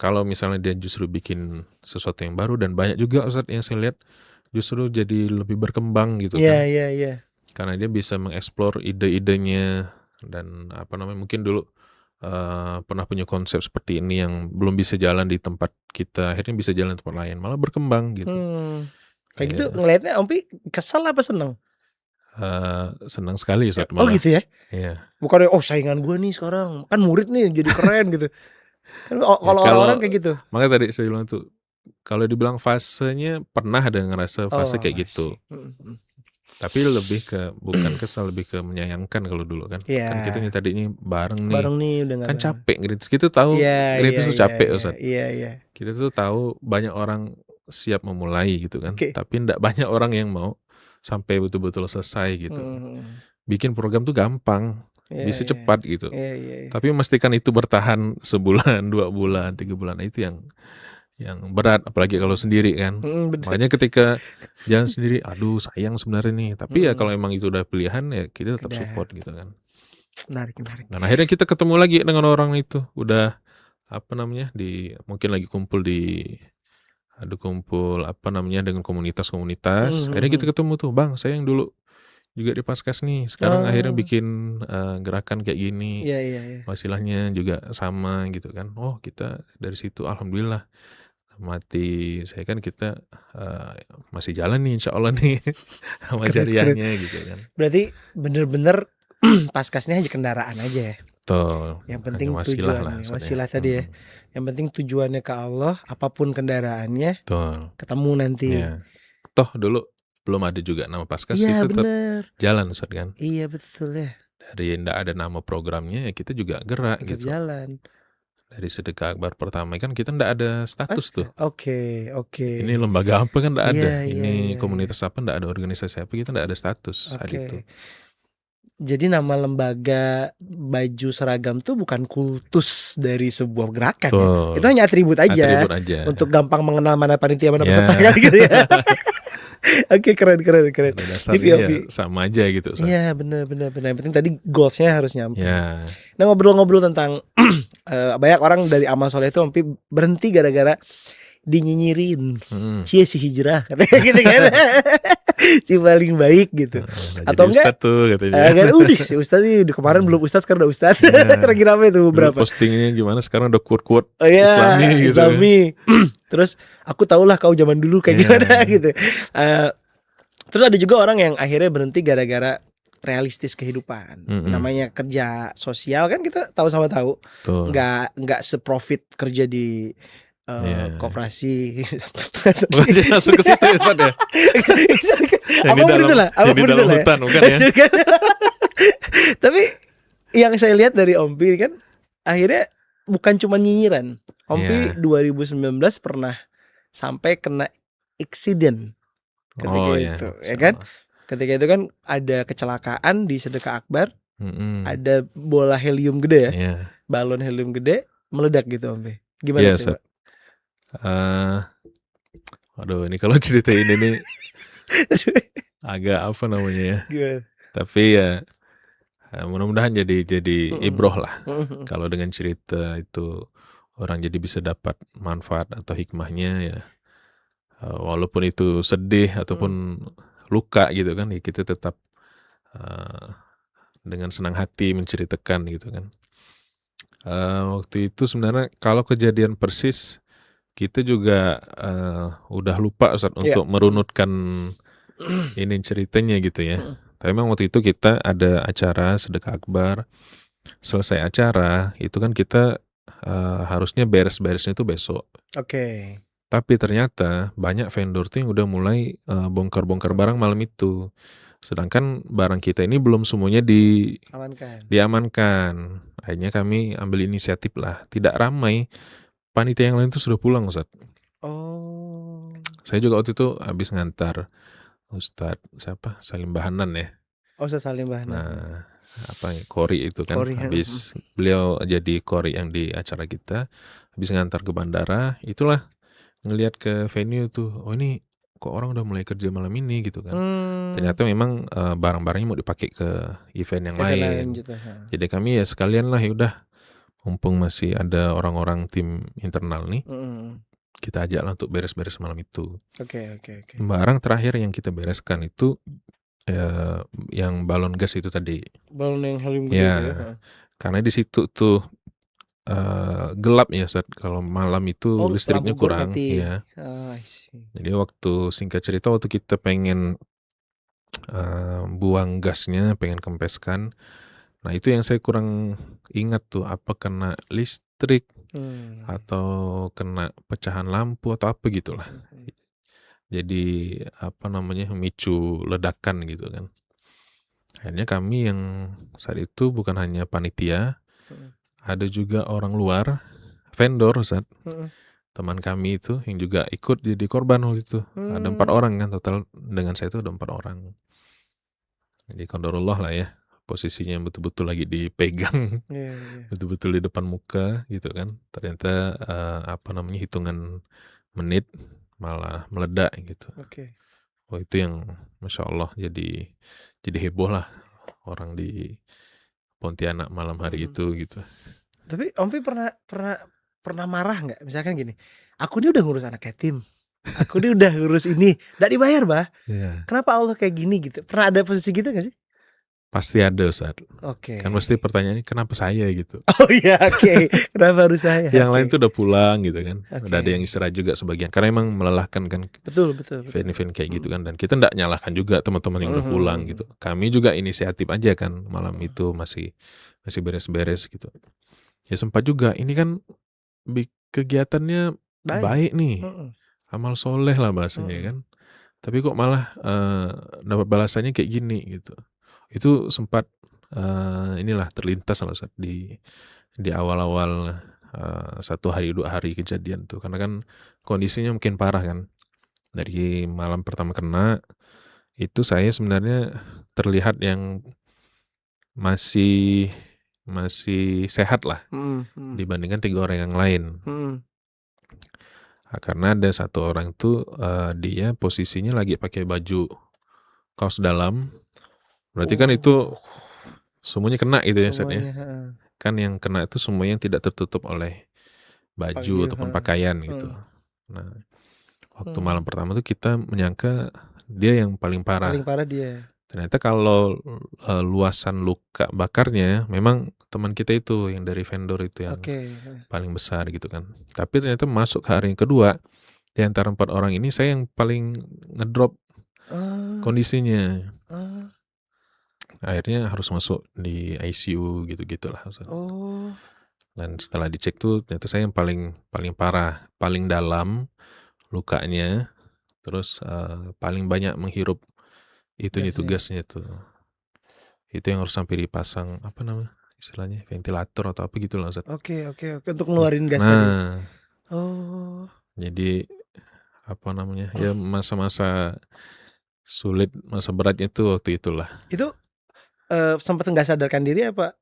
Kalau misalnya dia justru bikin sesuatu yang baru, dan banyak juga Ustaz yang saya lihat justru jadi lebih berkembang gitu kan. Iya. Karena dia bisa mengeksplor ide-idenya, dan apa namanya, mungkin dulu pernah punya konsep seperti ini yang belum bisa jalan di tempat kita, akhirnya bisa jalan di tempat lain, malah berkembang gitu. Kayak gitu ngelihatnya Ompi kesel apa seneng? Senang sekali Ustaz, Oh malah. gitu ya? Iya. Bukannya saingan gue nih sekarang, kan murid nih jadi keren gitu. Kan kalau orang-orang kayak gitu. Makanya tadi saya bilang tuh, kalau dibilang fasenya, pernah ada ngerasa fase kayak gitu. Tapi lebih ke bukan kesal, lebih ke menyayangkan kalau dulu kan. Kan kita nih tadinya bareng nih. Udah Kan capek ngerintis. Kita tahu ngerintis tuh capek Ustaz. Iya. Kita tuh tahu banyak orang siap memulai gitu kan. Tapi enggak banyak orang yang mau sampai betul-betul selesai gitu. Bikin program tuh gampang, bisa cepat gitu. Tapi memastikan itu bertahan sebulan, 2 bulan, 3 bulan, itu yang berat, apalagi kalau sendiri kan. Makanya ketika jalan sendiri, aduh sayang sebenarnya nih. Tapi ya kalau emang itu udah pilihan, ya kita tetap support gitu kan. Menarik. Dan akhirnya kita ketemu lagi dengan orang itu. Udah apa namanya, mungkin lagi kumpul apa namanya, dengan komunitas. Akhirnya kita ketemu tuh, Bang, saya yang dulu juga di Paskas nih, sekarang akhirnya bikin gerakan kayak gini. Iya. Wasilahnya juga sama gitu kan. Oh, kita dari situ alhamdulillah. Mati saya kan kita masih jalan nih insyaallah nih sama jariahnya gitu kan. Berarti bener-bener Paskasnya hanya kendaraan aja ya. Betul. Yang penting wasilah wasilah tadi ya. Yang penting tujuannya ke Allah, apapun kendaraannya. Betul. Ketemu nanti. Ya. Toh dulu belum ada juga nama Paskas, kita tetap jalan Ustaz kan. Iya betul ya. Dari enggak ada nama programnya, ya kita juga gerak tetap gitu. Jalan. Dari sedekah akbar pertama kan kita enggak ada status tuh. Oke. Ini lembaga apa kan enggak ada. Ini komunitas apa, enggak ada organisasi apa, kita enggak ada status saat itu. Jadi nama lembaga baju seragam tuh bukan kultus dari sebuah gerakan ya. Itu hanya atribut aja. Untuk gampang mengenal mana panitia, mana peserta kan gitu ya. Oke, keren. Dasarnya ya sama aja gitu. Iya benar. Yang penting tadi goalsnya harus nyampe. Ya. Nah, ngobrol-ngobrol tentang banyak orang dari amal soleh itu sampai berhenti gara-gara dinyinyirin. Cie si hijrah katanya gitu kan. Si paling baik gitu. Atau enggak tuh katanya. Si Ustadz nih kemarin belum Ustadz, sekarang udah Ustadz. Kira-kira apa itu berapa? Postingnya gimana sekarang udah quote Islami gitu. Terus aku tahulah kau zaman dulu kayak gimana gitu. Terus ada juga orang yang akhirnya berhenti gara-gara realistis kehidupan. Namanya kerja sosial kan kita tahu-sama tahu. Enggak seprofit kerja di koperasi. Langsung ke situ ya Ustaz ya. Apapun itulah. Hutan bukan ya. Tapi yang saya lihat dari Ompi kan akhirnya bukan cuma nyinyiran. Ompi Iya. 2019 pernah sampai kena eksiden ketika Oh ya, itu, ya Masya kan? Allah. Ketika itu kan ada kecelakaan di Sedekah Akbar, Mm-mm. ada bola helium gede ya, Iya. balon helium gede meledak gitu Ompi. Gimana Iya, coba? Ustaz. Aduh, ini kalau ceritain ini agak apa namanya ya. Gimana? Tapi ya mudah-mudahan jadi ibroh lah. Mm-mm. Kalau dengan cerita itu orang jadi bisa dapat manfaat atau hikmahnya ya. Walaupun itu sedih ataupun luka gitu kan, ya kita tetap dengan senang hati menceritakan gitu kan. Waktu itu sebenarnya kalau kejadian persis kita juga udah lupa Ustaz Iya. untuk merunutkan ini ceritanya gitu ya. Tapi memang waktu itu kita ada acara Sedekah Akbar. Selesai acara itu kan kita harusnya beres-beresnya itu besok. Oke. Tapi ternyata banyak vendor tuh yang udah mulai bongkar-bongkar barang malam itu. Sedangkan barang kita ini belum semuanya Amankan. diamankan. Akhirnya kami ambil inisiatif lah. Tidak ramai. Panitia yang lain tuh sudah pulang Ustaz. Oh. Saya juga waktu itu habis ngantar Ustadz siapa? Salim Bahanan ya. Oh, Salim Bahanan. Nah, apa ya? Kori itu kan. Kori, Habis beliau jadi kori yang di acara kita. Habis ngantar ke bandara, itulah ngelihat ke venue tuh. Oh ini kok orang udah mulai kerja malam ini gitu kan. Ternyata memang barang-barangnya mau dipakai ke event yang lain. Gitu. Jadi kami ya sekalian lah ya udah. Mumpung masih ada orang-orang tim internal nih. Kita ajak lah untuk beres-beres malam itu. Oke. Barang terakhir yang kita bereskan itu yang balon gas itu tadi. Balon yang helium gede Ya, gitu ya. karena di situ tuh gelap ya Ustaz. Kalau malam itu listriknya lampu kurang. mati. Ya. I see. Jadi waktu singkat cerita waktu kita pengen buang gasnya, pengen kempeskan. Nah itu yang saya kurang ingat tuh, apa kena listrik atau kena pecahan lampu atau apa gitulah. Jadi apa namanya memicu ledakan gitu kan. Akhirnya kami yang saat itu bukan hanya panitia, ada juga orang luar, vendor Ustaz. Teman kami itu yang juga ikut jadi korban waktu itu. Ada 4 orang kan total, dengan saya itu ada 4 orang. Jadi qadarullah lah ya, posisinya betul-betul lagi dipegang, betul-betul di depan muka gitu kan. Ternyata apa namanya hitungan menit malah meledak gitu. Oh itu yang Masya Allah jadi heboh lah orang di Pontianak malam hari itu gitu. Tapi Ompi pernah marah nggak? Misalkan gini, aku ini udah ngurus anak yatim, aku ini udah ngurus ini, nggak dibayar bah. Kenapa Allah kayak gini gitu? Pernah ada posisi gitu nggak sih? Pasti ada Ustaz. Oke. Kan pasti pertanyaannya kenapa saya gitu. Oh iya, oke. Kenapa harus saya? Yang lain tuh udah pulang gitu kan. Oke. Udah ada yang istirahat juga sebagian. Karena emang melelahkan kan. Betul. Event-event kayak gitu kan. Dan kita nggak nyalahkan juga teman-teman yang udah pulang gitu. Kami juga inisiatif aja kan. Malam itu masih beres-beres gitu. Ya sempat juga. Ini kan kegiatannya baik nih. Amal soleh lah bahasanya kan. Tapi kok malah dapat balasannya kayak gini gitu. Itu sempat inilah terlintas lah Ustaz di awal-awal 1 hari 2 hari kejadian tuh, karena kan kondisinya mungkin parah kan. Dari malam pertama kena itu saya sebenarnya terlihat yang masih sehat lah dibandingkan 3 orang yang lain. Karena ada 1 orang tuh dia posisinya lagi pakai baju kaos dalam. Berarti kan itu semuanya kena gitu ya Ustaz ya. Kan yang kena itu semuanya yang tidak tertutup oleh baju ataupun pakaian gitu. Nah, waktu malam pertama tuh kita menyangka dia yang paling parah. Paling parah dia. Ternyata kalau luasan luka bakarnya memang teman kita itu yang dari vendor itu yang paling besar gitu kan. Tapi ternyata masuk ke hari yang kedua, di antara 4 orang ini saya yang paling ngedrop kondisinya. Akhirnya harus masuk di ICU gitu-gitulah. Dan setelah dicek tuh ternyata saya yang paling parah, paling dalam lukanya, terus paling banyak menghirup tugasnya tuh. Itu yang harus sampai dipasang apa namanya istilahnya ventilator atau apa gitu lah Ustaz. Oke, untuk ngeluarin gas tadi. Nah, Oh. jadi apa namanya ya masa-masa sulit, masa beratnya itu waktu itulah. Itu sempat nggak sadarkan diri apa?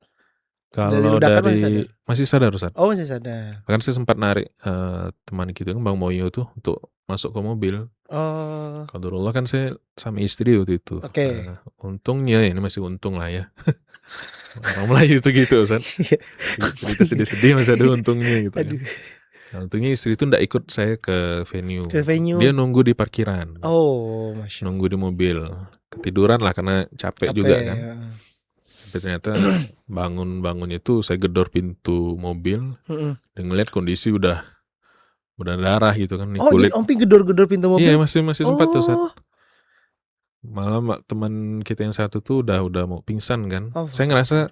Dari Kalau ledakan masih sadar? masih sadar Ustaz. Oh masih sadar. Bahkan saya sempat narik teman gitu kan Bang Moyo tuh untuk masuk ke mobil. Oh. Qadarullah kan saya sama istri waktu itu. Oke. Untungnya ini masih untung lah ya. Orang Melayu itu gitu Ustaz. Cerita sedih-sedih masih ada untungnya gitu kan. Aduh. Nah, untungnya istri itu ndak ikut saya ke venue. Ke venue. Dia nunggu di parkiran. Oh, Masya Allah. Nunggu di mobil. Ketiduran lah karena capek juga kan. Ya. Tapi ternyata bangun itu saya gedor pintu mobil dan ngeliat kondisi udah darah gitu kan. Oh, kulit. jadi Ompi gedor-gedor pintu mobil? Iya masih sempat tuh Ustaz. Oh. Malah teman kita yang satu tuh udah mau pingsan kan. Oh. Saya ngerasa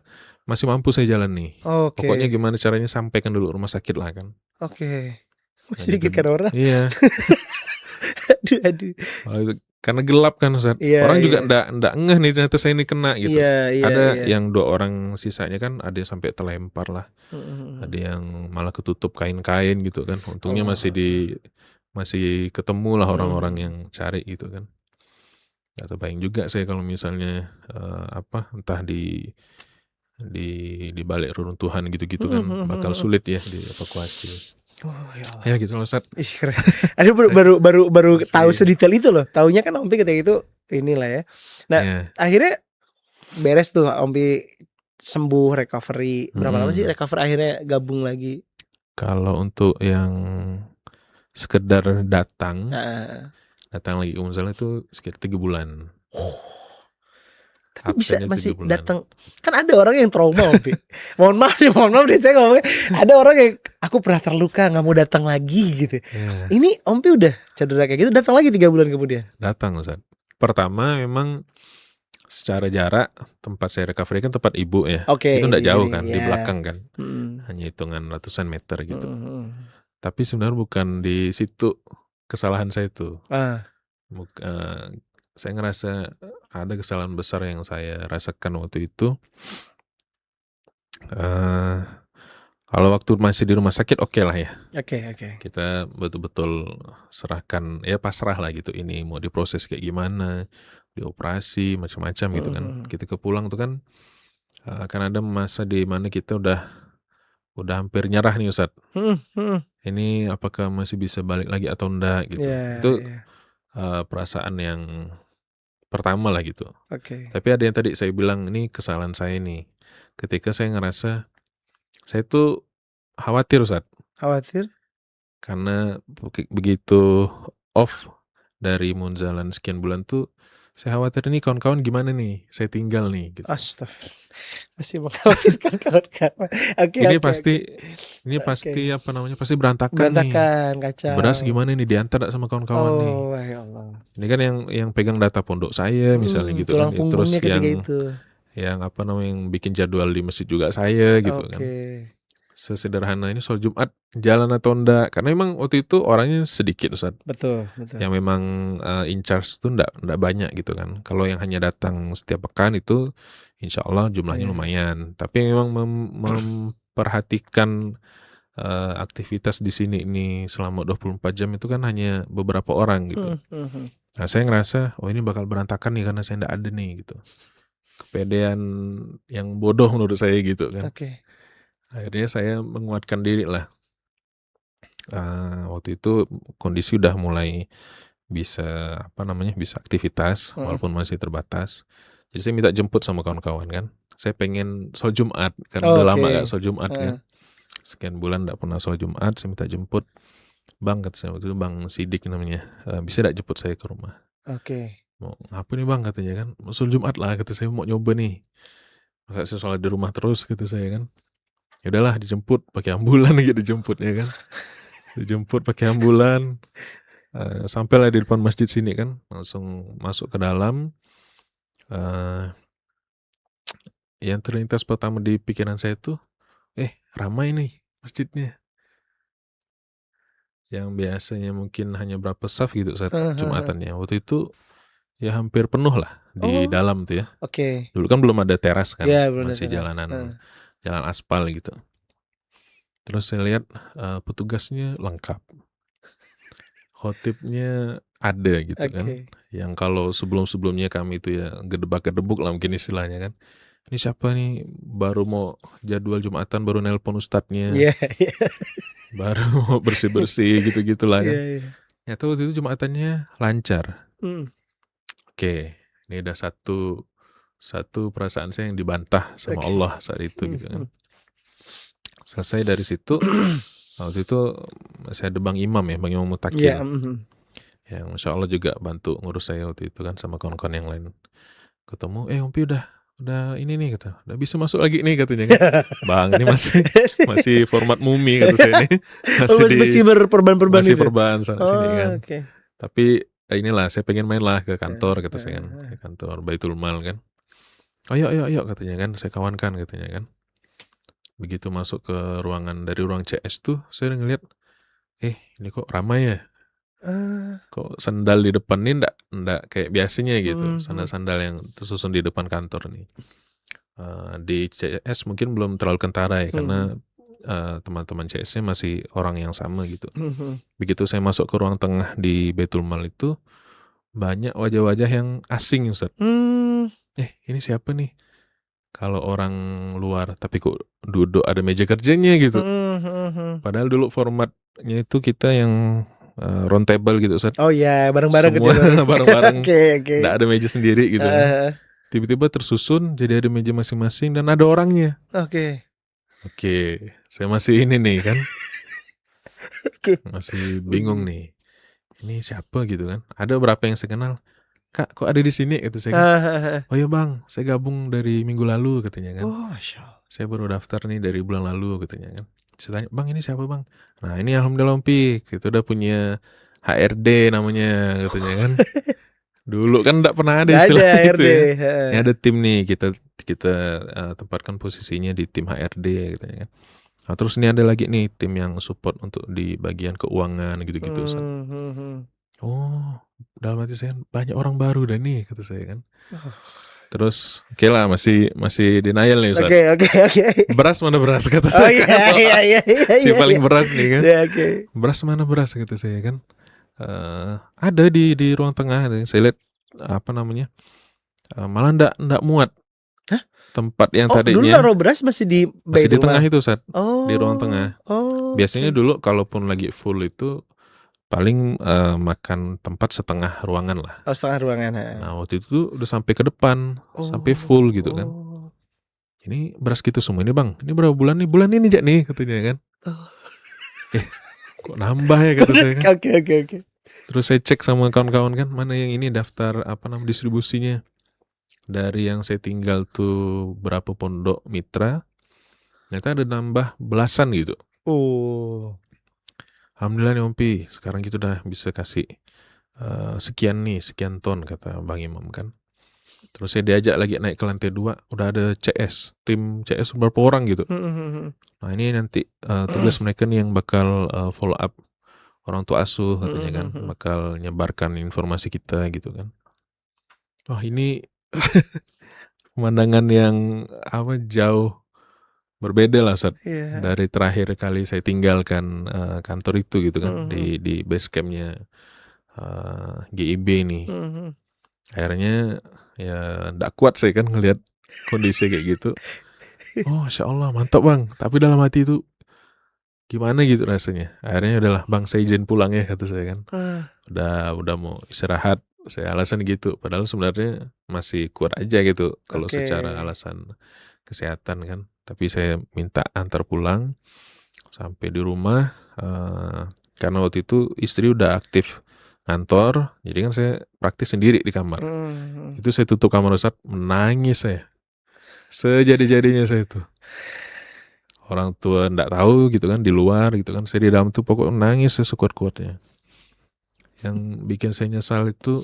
masih mampu saya jalan nih. Oke. Pokoknya gimana caranya sampaikan dulu rumah sakit lah kan. Oke. Masih dikit kan orang? Iya. Aduh. Karena gelap kan Ustaz. Iya, Orang iya. juga ndak ngeh nih ternyata saya ini kena gitu. Iya, Ada yang 2 orang sisanya kan ada yang sampai terlempar lah. Ada yang malah ketutup kain-kain gitu kan. Untungnya masih ketemu lah orang-orang yang cari gitu kan. Gak terbayang juga saya kalau misalnya entah di balik reruntuhan gitu-gitu kan bakal sulit ya dievakuasi. Oh ya Allah. Ya gitu loh Ustaz. Ih, keren. Aduh baru tahu sedetail itu loh. Taunya kan Ompi ketika itu inilah ya. Nah, akhirnya beres tuh Ompi sembuh, recovery. Berapa lama sih recover akhirnya gabung lagi? Kalau untuk yang sekedar datang lagi ke Munzalah itu sekitar 3 bulan. Tapi bisa masih datang. Kan ada orang yang trauma Ompi. mohon maaf deh saya ngomongnya. Ada orang yang aku pernah terluka nggak mau datang lagi gitu. Ini Ompi udah cedera kayak gitu datang lagi 3 bulan kemudian. Datang Ustaz. Pertama memang secara jarak tempat saya recovery kan tempat ibu ya. Itu enggak jauh kan di belakang kan. Hanya hitungan ratusan meter gitu. Tapi sebenarnya bukan di situ kesalahan saya itu. Saya ngerasa ada kesalahan besar yang saya rasakan waktu itu. Kalau waktu masih di rumah sakit oke lah ya. Oke. Kita betul-betul serahkan ya pasrah lah gitu. Ini mau diproses kayak gimana, dioperasi macam-macam gitu kan. Kita pulang tuh kan akan ada masa di mana kita udah hampir nyerah nih Ustaz. Ini apakah masih bisa balik lagi atau enggak gitu. Itu perasaan yang pertama lah gitu. Tapi ada yang tadi saya bilang ini kesalahan saya nih. Ketika saya ngerasa saya tuh khawatir Ustaz. Khawatir? Karena begitu off dari Munzalah sekian bulan tuh saya khawatir nih kawan-kawan gimana nih. Saya tinggal nih gitu. Astagfirullah. Masih mengkhawatirkan kawan-kawan. Ini pasti apa namanya? Pasti berantakan nih. Kacau. Beras gimana nih diantar sama kawan-kawan nih. Oh ya Allah. Ini kan yang pegang data pondok saya misalnya gitu tulang kan. Terus yang yang bikin jadwal di masjid juga saya gitu kan. Sesederhana ini soal Jumat jalan atau enggak. Karena memang waktu itu orangnya sedikit Ustaz. Betul. Yang memang in charge tuh enggak banyak gitu kan. Kalau yang hanya datang setiap pekan itu insya Allah jumlahnya lumayan. Tapi memang memperhatikan aktivitas di sini ini selama 24 jam itu kan hanya beberapa orang gitu. Nah saya ngerasa ini bakal berantakan nih karena saya enggak ada nih gitu. Kepedean yang bodoh menurut saya gitu kan. Akhirnya saya menguatkan diri lah. Waktu itu kondisi udah mulai bisa bisa aktivitas walaupun masih terbatas. Jadi saya minta jemput sama kawan-kawan kan. Saya pengen sholat Jumat karena udah lama gak sholat Jumat kan. Sekian bulan gak pernah sholat Jumat. Saya minta jemput. Bang kata saya waktu itu Bang Sidik namanya. Bisa gak jemput saya ke rumah? Mau apa nih Bang katanya kan. Mau sholat Jumat lah kata saya mau nyoba nih. Masa saya sholat di rumah terus kata saya kan. Ya udahlah dijemput pakai ambulan aja dijemput ya kan. Dijemput pakai ambulan. Sampailah di depan masjid sini kan. Langsung masuk ke dalam. Yang terlintas pertama di pikiran saya tuh ramai nih masjidnya. Yang biasanya mungkin hanya berapa saf gitu saat Jumatannya. Waktu itu ya hampir penuh lah di dalam tuh ya. Dulu kan belum ada teras kan. Masih jalanan jalan aspal gitu. Terus saya lihat petugasnya lengkap, khotibnya ada gitu kan. Oke. Yang kalau sebelum-sebelumnya kami itu ya gedebak-gedebuk lah mungkin istilahnya kan. Ini siapa nih, baru mau jadwal Jumatan baru nelpon ustadznya, Iya, iya. baru mau bersih-bersih gitu-gitulah kan. Iya, iya. Ternyata waktu itu Jumatannya lancar. Hmm. Oke, ini udah satu perasaan saya yang dibantah sama Oke. Allah saat itu gitu kan. Selesai dari situ, waktu itu masih ada Bang Imam ya, Bang Imam Mutakin. Iya. Yang Masya Allah juga bantu ngurus saya waktu itu kan sama kawan-kawan yang lain. Ketemu, Ompi udah ini nih kata, udah bisa masuk lagi nih katanya kan. Bang, ini masih format mumi kata saya nih. Masih berperban-perban Masih itu. perban sana sini kan. Oke. Tapi inilah saya pengen main lah ke kantor kata saya kan, ke kantor Baitul Mal kan. Ayo katanya kan, saya kawankan katanya kan. Begitu masuk ke ruangan, dari ruang CS tuh saya ngeliat, ini kok ramai ya. Kok sandal di depan nih ndak kayak biasanya gitu. Sandal-sandal yang tersusun di depan kantor nih. Di CS mungkin belum terlalu kentara ya, karena teman-teman CS-nya masih orang yang sama gitu. Begitu saya masuk ke ruang tengah di Baitul Mal itu, banyak wajah-wajah yang asing Ustaz. Ini siapa nih? Kalau orang luar tapi kok duduk ada meja kerjanya gitu. Padahal dulu formatnya itu kita yang round table gitu Ustaz. Oh iya, bareng-bareng gitu. Semua bareng-bareng. Oke. Nggak ada meja sendiri gitu. Tiba-tiba tersusun jadi ada meja masing-masing dan ada orangnya. Oke, saya masih ini nih kan. Oke. Masih bingung nih. Ini siapa gitu kan. Ada beberapa yang saya kenal. Kak, kok ada di sini? Kata saya kan. Oh ya bang, saya gabung dari minggu lalu katanya kan. Oh, Masya Allah. Saya baru daftar nih dari bulan lalu katanya kan. Saya tanya, bang ini siapa bang? Nah ini alhamdulillah Ompik, itu udah punya HRD namanya katanya kan. Dulu kan enggak pernah ada istilah itu ya. Ini ada tim nih, kita tempatkan posisinya di tim HRD katanya kan. Nah, terus ini ada lagi nih tim yang support untuk di bagian keuangan gitu-gitu. Oh, dalam hati saya banyak orang baru dah nih kata saya kan. Terus oke lah masih denial nih Ustaz. Oke. Beras mana beras kata saya. Iya. Si paling beras nih kan. Ya, oke. Beras mana beras kata saya kan. Ada di ruang tengah. Saya lihat malah ndak muat. Hah? Tempat yang Dulu tadinya naruh beras masih di tengah itu Ustaz. Di ruang tengah. Oh. Biasanya dulu kalaupun lagi full itu paling makan tempat setengah ruangan lah. Oh, setengah ruangan. Nah waktu itu udah sampai ke depan, sampai full gitu kan. Ini beras gitu semua ini bang. Ini berapa bulan nih? Bulan ini jak nih katanya kan. Kok nambah ya kata saya kan. Oke. Terus saya cek sama kawan-kawan kan, mana yang ini daftar distribusinya. Dari yang saya tinggal tuh berapa pondok mitra, ternyata ada nambah belasan gitu. Alhamdulillah nih Ompi, sekarang kita udah bisa kasih sekian ton kata Bang Imam kan. Terus saya diajak lagi naik ke lantai 2, udah ada tim CS berapa orang gitu. Nah ini nanti tugas mereka nih yang bakal follow up orang tua asuh katanya kan, bakal nyebarkan informasi kita gitu kan. Wah ini pemandangan yang jauh berbeda lah Ustaz. Dari terakhir kali saya tinggalkan kantor itu gitu kan, di base campnya GIB nih. Akhirnya ya nggak kuat saya kan ngelihat kondisi kayak gitu. Oh Masya Allah mantap bang. Tapi dalam hati itu gimana gitu rasanya. Akhirnya udahlah bang saya izin pulang ya kata saya kan. Udah mau istirahat. Saya alasan gitu. Padahal sebenarnya masih kuat aja gitu kalau secara alasan kesehatan kan. Tapi saya minta antar pulang sampai di rumah. Karena waktu itu istri udah aktif kantor, jadi kan saya praktis sendiri di kamar. Itu saya tutup kamar Ustaz, menangis saya. Sejadi-jadinya saya tuh. Orang tua ndak tahu gitu kan, di luar gitu kan. Saya di dalam tuh pokoknya nangis saya sekuat-kuatnya. Yang bikin saya nyesal itu,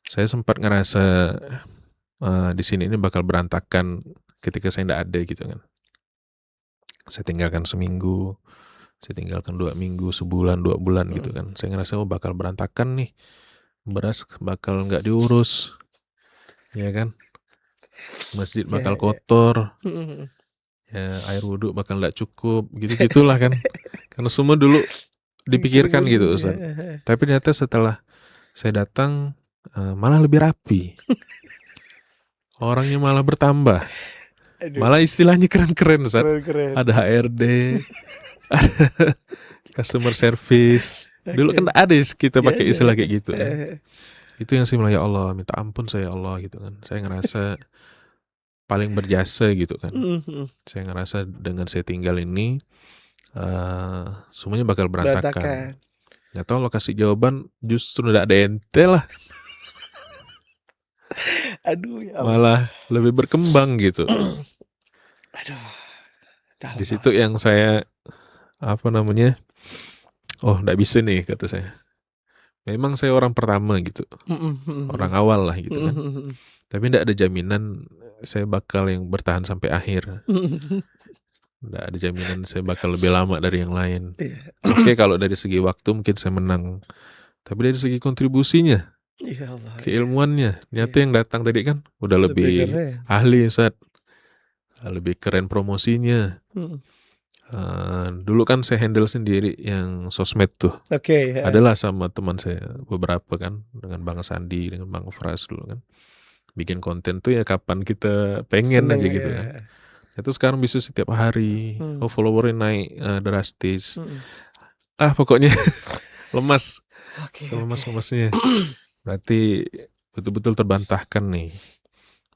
saya sempat ngerasa di sini ini bakal berantakan ketika saya ndak ada gitu kan. Saya tinggalkan seminggu, saya tinggalkan 2 minggu, sebulan, 2 bulan gitu kan. Saya ngerasa bakal berantakan nih. Beras bakal nggak diurus. Ya kan. masjid Iya, bakal iya. kotor, ya air wudhu bakal nggak cukup, gitu-gitulah kan. Karena semua dulu dipikirkan gitu Ustaz. Tapi ternyata setelah saya datang malah lebih rapi. Orangnya malah bertambah. Aduh, Malah istilahnya keren-keren Ustaz. keren-keren. Ada HRD, ada customer service. Dulu kan ada kita pakai istilah kayak gitu kan. Itu yang saya bilang, ya Allah, minta ampun saya, ya Allah, gitu kan. Saya ngerasa paling berjasa gitu kan. Saya ngerasa dengan saya tinggal ini semuanya bakal berantakan. Nggak tahu lo kasih jawaban justru nggak ada ente lah. Aduh, ya Allah. Malah lebih berkembang gitu. Aduh. Di situ yang saya nggak bisa nih kata saya. Memang saya orang pertama gitu, orang awal lah gitu kan. Tapi nggak ada jaminan saya bakal yang bertahan sampai akhir. Nggak ada jaminan saya bakal lebih lama dari yang lain. Oke, kalau dari segi waktu mungkin saya menang. Tapi dari segi kontribusinya, Ya Allah, keilmuannya, ternyata yang datang tadi kan udah lebih keren. ahli Ustaz. Lebih keren promosinya. Dulu kan saya handle sendiri yang sosmed tuh. Oke. Adalah sama teman saya beberapa kan, dengan Bang Sandi, dengan Bang Fras dulu kan. Bikin konten tuh ya kapan kita pengen Seneng, aja gitu kan. Itu sekarang bisa setiap hari. Followernya naik drastis. Pokoknya lemas. Selemas-lemasnya. Berarti betul-betul terbantahkan nih.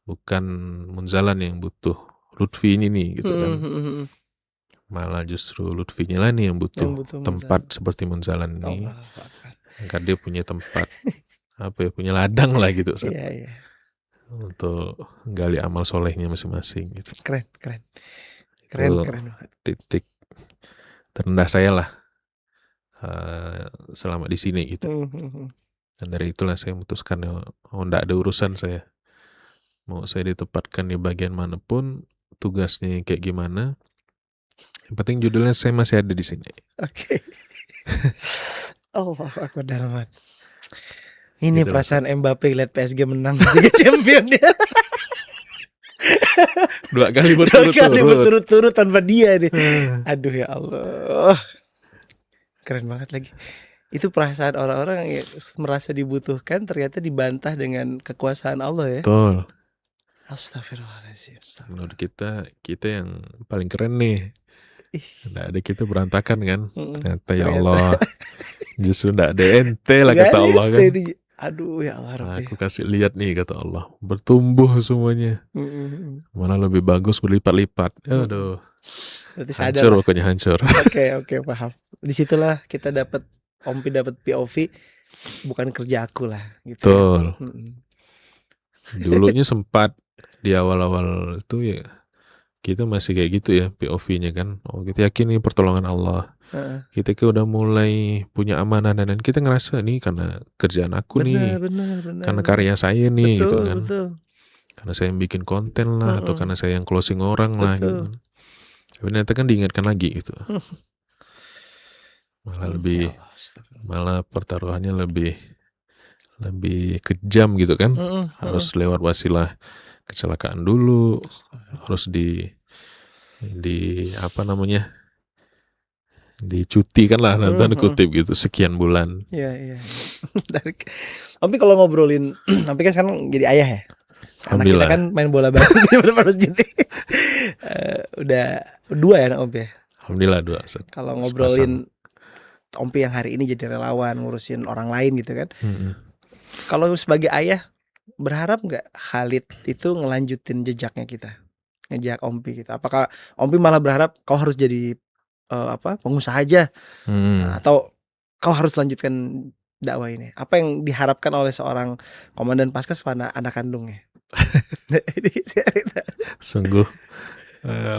Bukan Munzalan yang butuh Lutfi ini nih gitu kan. Malah justru Lutfinya lah nih yang butuh tempat seperti Munzalan ini. Agar dia punya tempat punya ladang lah gitu Ustaz. Iya. Untuk gali amal solehnya masing-masing gitu. Keren banget. Titik terendah saya lah selama di sini gitu. Dan dari itulah saya memutuskan nggak ada urusan saya. Mau saya ditempatkan di bagian manapun, tugasnya kayak gimana, yang penting judulnya saya masih ada di sini. Oke. Allah Akbar dalam. Ini gitu perasaan Mbappe lihat PSG menang 3 champion dia. 2 kali berturut-turut tanpa dia nih. Aduh ya Allah. Keren banget lagi. Itu perasaan orang-orang yang merasa dibutuhkan ternyata dibantah dengan kekuasaan Allah ya. Betul. Astagfirullahaladzim. Menurut kita yang paling keren nih. Nggak ada kita berantakan kan. Ternyata ya Allah. Justru nggak ada ente lah kata Allah kan. Aduh ya Allah Rabbi. Aku kasih lihat nih kata Allah. Bertumbuh semuanya. Malah lebih bagus berlipat-lipat. Aduh. Hancur pokoknya hancur. Oke paham. Disitulah kita Ompi dapat POV. Bukan kerja aku lah gitu. Betul. Dulunya sempat di awal-awal itu ya kita masih kayak gitu ya POV-nya kan. Kita yakin ini pertolongan Allah. Kita udah mulai punya amanah dan kita ngerasa nih karena kerjaan aku nih. Karena karya saya nih gitu kan. Karena saya yang bikin konten lah atau karena saya yang closing orang lah gitu. Tapi ternyata kan diingatkan lagi gitu. Malah pertaruhannya lebih kejam gitu kan. Harus lewat wasilah kecelakaan dulu, harus dicutikan lah nanti kutip gitu sekian bulan. Iya. Tapi kalau ngobrolin, tapi kan sekarang jadi ayah ya. Anak kita kan main bola bareng di depan masjid. Udah 2 ya anak Om ya. Alhamdulillah 2. Kalau ngobrolin Ompi yang hari ini jadi relawan ngurusin orang lain gitu kan. Kalau sebagai ayah berharap nggak Khalid itu ngelanjutin jejaknya kita, ngejak Ompi gitu? Apakah Ompi malah berharap kau harus jadi pengusaha aja, atau kau harus lanjutkan dakwah ini? Apa yang diharapkan oleh seorang komandan Paskas pada anak kandungnya? Sungguh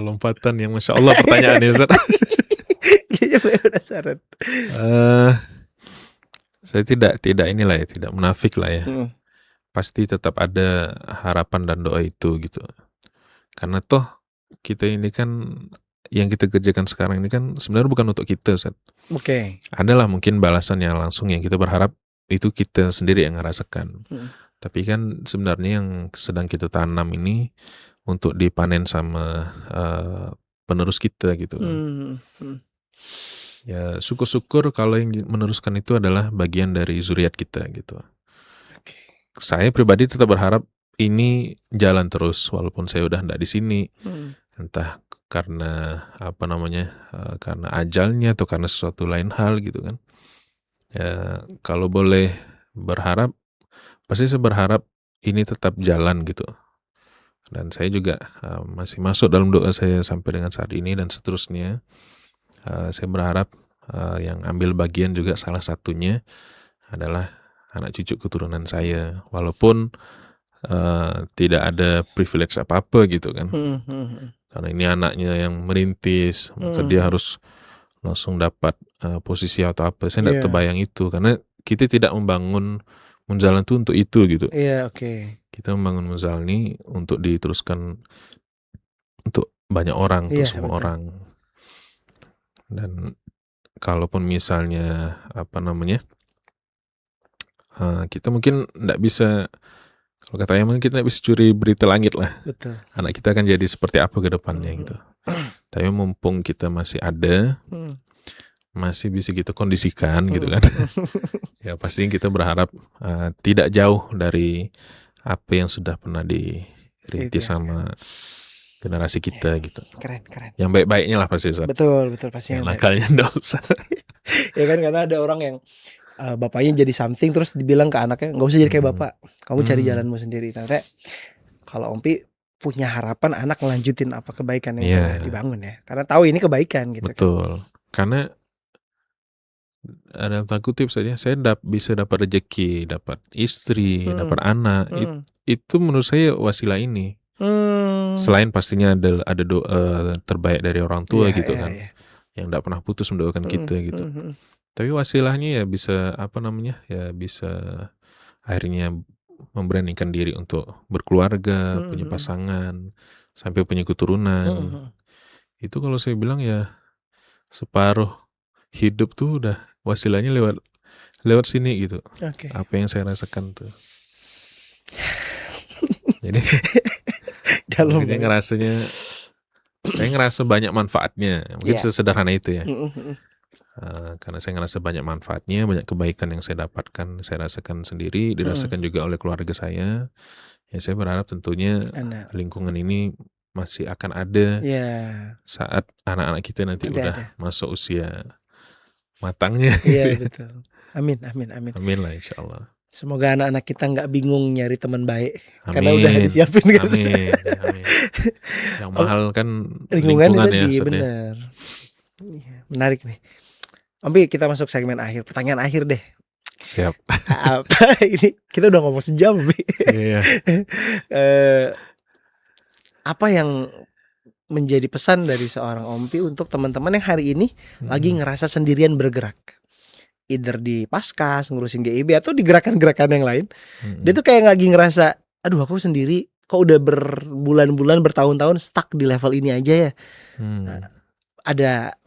lompatan yang masya Allah pertanyaannya Ustaz. Saya tidak inilah ya, tidak munafik lah ya. Pasti tetap ada harapan dan doa itu gitu. Karena toh kita ini kan yang kita kerjakan sekarang ini kan sebenarnya bukan untuk kita Ustaz. Oke. Adalah mungkin balasan yang langsung yang kita berharap itu kita sendiri yang ngerasakan. Tapi kan sebenarnya yang sedang kita tanam ini untuk dipanen sama penerus kita gitu kan. Ya syukur-syukur kalau yang meneruskan itu adalah bagian dari zuriat kita gitu. Oke. Saya pribadi tetap berharap ini jalan terus walaupun saya udah nggak di sini. Entah karena karena ajalnya atau karena sesuatu lain hal gitu kan. Ya, kalau boleh berharap, pasti saya berharap ini tetap jalan gitu. Dan saya juga masih masuk dalam doa saya sampai dengan saat ini dan seterusnya. Saya berharap yang ambil bagian juga salah satunya adalah anak cucu keturunan saya, walaupun tidak ada privilege apa-apa gitu kan. Karena ini anaknya yang merintis, maka dia harus langsung dapat posisi atau apa. Saya tidak terbayang itu, karena kita tidak membangun Munzalan itu untuk itu gitu. Kita membangun Munzalan ini untuk diteruskan untuk banyak orang, untuk semua orang. Dan kalaupun misalnya kita mungkin tidak bisa, kalau katanya mungkin kita tidak bisa curi berita langit lah. Betul. Anak kita akan jadi seperti apa ke depannya gitu. Tapi mumpung kita masih ada, masih bisa kita kondisikan gitu kan. Ya pasti kita berharap tidak jauh dari apa yang sudah pernah dirintis sama generasi kita gitu. Keren. Yang baik-baiknya lah pasti. Betul pasti. Yang nakalnya enggak usah. Ya kan, karena ada orang yang bapaknya jadi something terus dibilang ke anaknya nggak usah jadi kayak bapak, kamu cari jalanmu sendiri. Nanti kalau Ompi punya harapan anak ngelanjutin apa kebaikan yang telah dibangun ya, karena tahu ini kebaikan gitu. Betul. Karena ada tanda kutip saja, saya bisa dapat rezeki, dapat istri, dapat anak. Itu menurut saya wasilah ini. Selain pastinya ada doa terbaik dari orang tua gitu kan, yang tidak pernah putus mendoakan kita gitu. Tapi wasilahnya ya bisa bisa akhirnya memberanikan diri untuk berkeluarga, punya pasangan, sampai punya keturunan. Itu kalau saya bilang ya separuh hidup tuh udah wasilahnya lewat sini gitu. Apa yang saya rasakan tuh. Jadi saya ngerasa banyak manfaatnya. Mungkin sesederhana itu ya. Karena saya ngerasa banyak manfaatnya, banyak kebaikan yang saya dapatkan, saya rasakan sendiri, dirasakan juga oleh keluarga saya. Ya saya berharap tentunya lingkungan ini masih akan ada saat anak-anak kita nanti udah masuk usia matangnya. Iya betul. Amin. Amin lah insyaallah. Semoga anak-anak kita nggak bingung nyari teman baik. Karena udah disiapin kan. Amin. Yang mahal kan lingkungan ya. Benar. Menarik nih. Ompi, kita masuk segmen akhir. Pertanyaan akhir deh. Siap. Ini kita udah ngomong sejam, Ompi. Iya. Apa yang menjadi pesan dari seorang Ompi untuk teman-teman yang hari ini lagi ngerasa sendirian bergerak, either di Paskas, ngurusin GIB atau di gerakan-gerakan yang lain. Dia tuh kayak lagi ngerasa, aduh aku sendiri, kok udah berbulan-bulan, bertahun-tahun stuck di level ini aja ya. Ada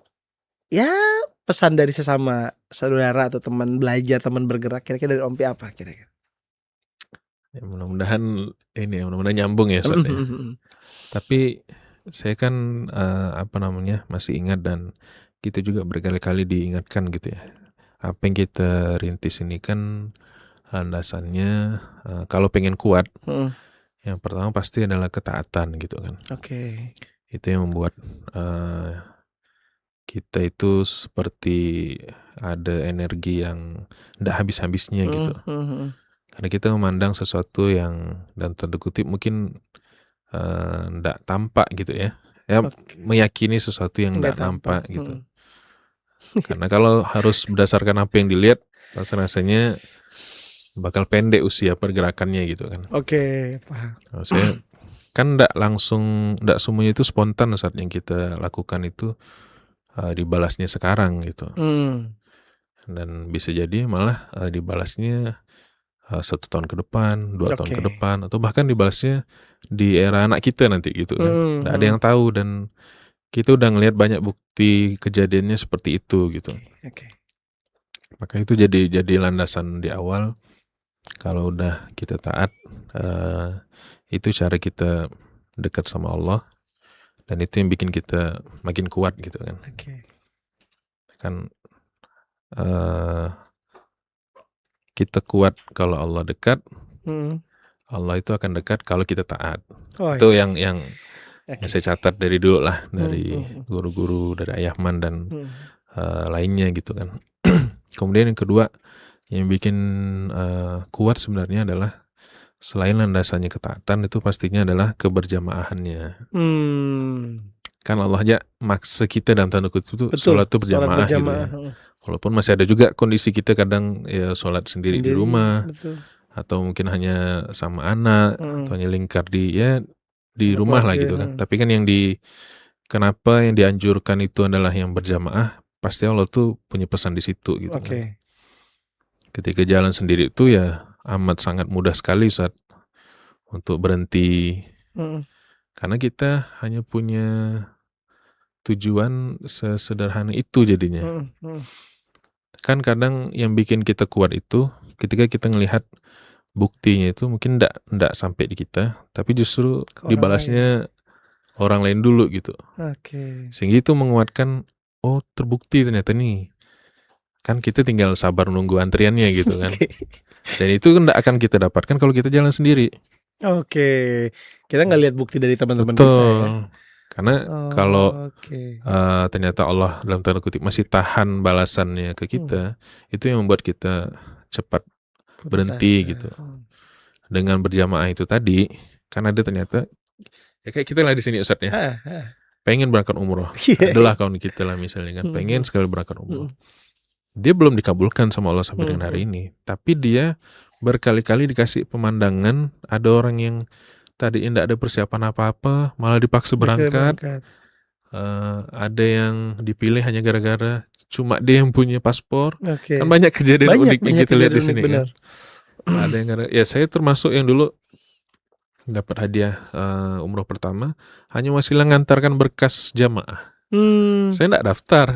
ya pesan dari sesama saudara atau teman belajar, teman bergerak, kira-kira dari Ompi apa kira-kira? Ya, mudah-mudahan nyambung ya Ustaz. Tapi saya kan masih ingat, dan kita juga berkali-kali diingatkan gitu ya. Apa yang kita rintis ini kan landasannya kalau pengen kuat, yang pertama pasti adalah ketaatan gitu kan. Itu yang membuat kita itu seperti ada energi yang tidak habis-habisnya gitu. Karena kita memandang sesuatu yang dan tanda kutip mungkin tidak tampak gitu ya. Meyakini sesuatu yang tidak tampak gitu. Karena kalau harus berdasarkan apa yang dilihat, rasanya bakal pendek usia pergerakannya gitu kan. Paham. Saya kan tidak semuanya itu spontan saat yang kita lakukan itu dibalasnya sekarang gitu. Dan bisa jadi malah dibalasnya 1 tahun ke depan, 2 tahun ke depan, atau bahkan dibalasnya di era anak kita nanti gitu kan. Nggak ada yang tahu, dan kita udah ngelihat banyak bukti kejadiannya seperti itu gitu. Maka itu jadi landasan di awal Kalau udah kita taat, itu cara kita dekat sama Allah, dan itu yang bikin kita makin kuat gitu kan. Oke. Kan kita kuat kalau Allah dekat, Allah itu akan dekat kalau kita taat. Oh, Itu iya. yang Oke. saya catat dari dulu lah, Hmm, dari guru-guru, dari Ayahman dan hmm. lainnya gitu kan. Kemudian yang kedua yang bikin kuat sebenarnya adalah selain landasannya ketaatan, itu pastinya adalah keberjamaahannya. Kan Allah aja maksa kita dalam tanda kutip itu Betul, sholat itu sholat berjamaah gitu berjamaah. ya. Walaupun masih ada juga kondisi kita kadang ya sholat sendiri di rumah, Betul. atau mungkin hanya sama anak, atau hanya lingkar di Sama rumah lah keluarga, gitu kan. Tapi kan kenapa yang dianjurkan itu adalah yang berjamaah, pasti Allah tuh punya pesan di situ gitu kan. Oke. Ketika jalan sendiri itu ya amat sangat mudah sekali Ustaz untuk berhenti, karena kita hanya punya tujuan sesederhana itu jadinya. Kan kadang yang bikin kita kuat itu ketika kita ngelihat buktinya itu mungkin ndak sampai di kita, tapi justru dibalasnya orang lain dulu gitu. Oke. Sehingga itu menguatkan, oh terbukti ternyata nih. Kan kita tinggal sabar nunggu antriannya gitu kan. Dan itu kan ndak akan kita dapatkan kalau kita jalan sendiri. Oke. Kita nggak lihat bukti dari teman-teman Betul. kita ya. Karena kalau ternyata Allah dalam tanda kutip masih tahan balasannya ke kita, itu yang membuat kita cepat berhenti gitu. Dengan berjamaah itu tadi, kan ada ternyata ya kayak kita lah di sini Ustaz ya. Pengen berangkat umroh. Adalah kawan kita lah misalnya kan, pengen sekali berangkat umroh. Dia belum dikabulkan sama Allah sampai dengan hari ini, tapi dia berkali-kali dikasih pemandangan ada orang yang tadi tidak ada persiapan apa-apa, malah dipaksa berangkat. Ada yang dipilih hanya gara-gara cuma dia yang punya paspor. Kan banyak kejadian unik yang kita lihat di sini kan. Ada yang ya saya termasuk yang dulu dapat hadiah umroh pertama hanya wasilah ngantarkan berkas jamaah. Saya tidak daftar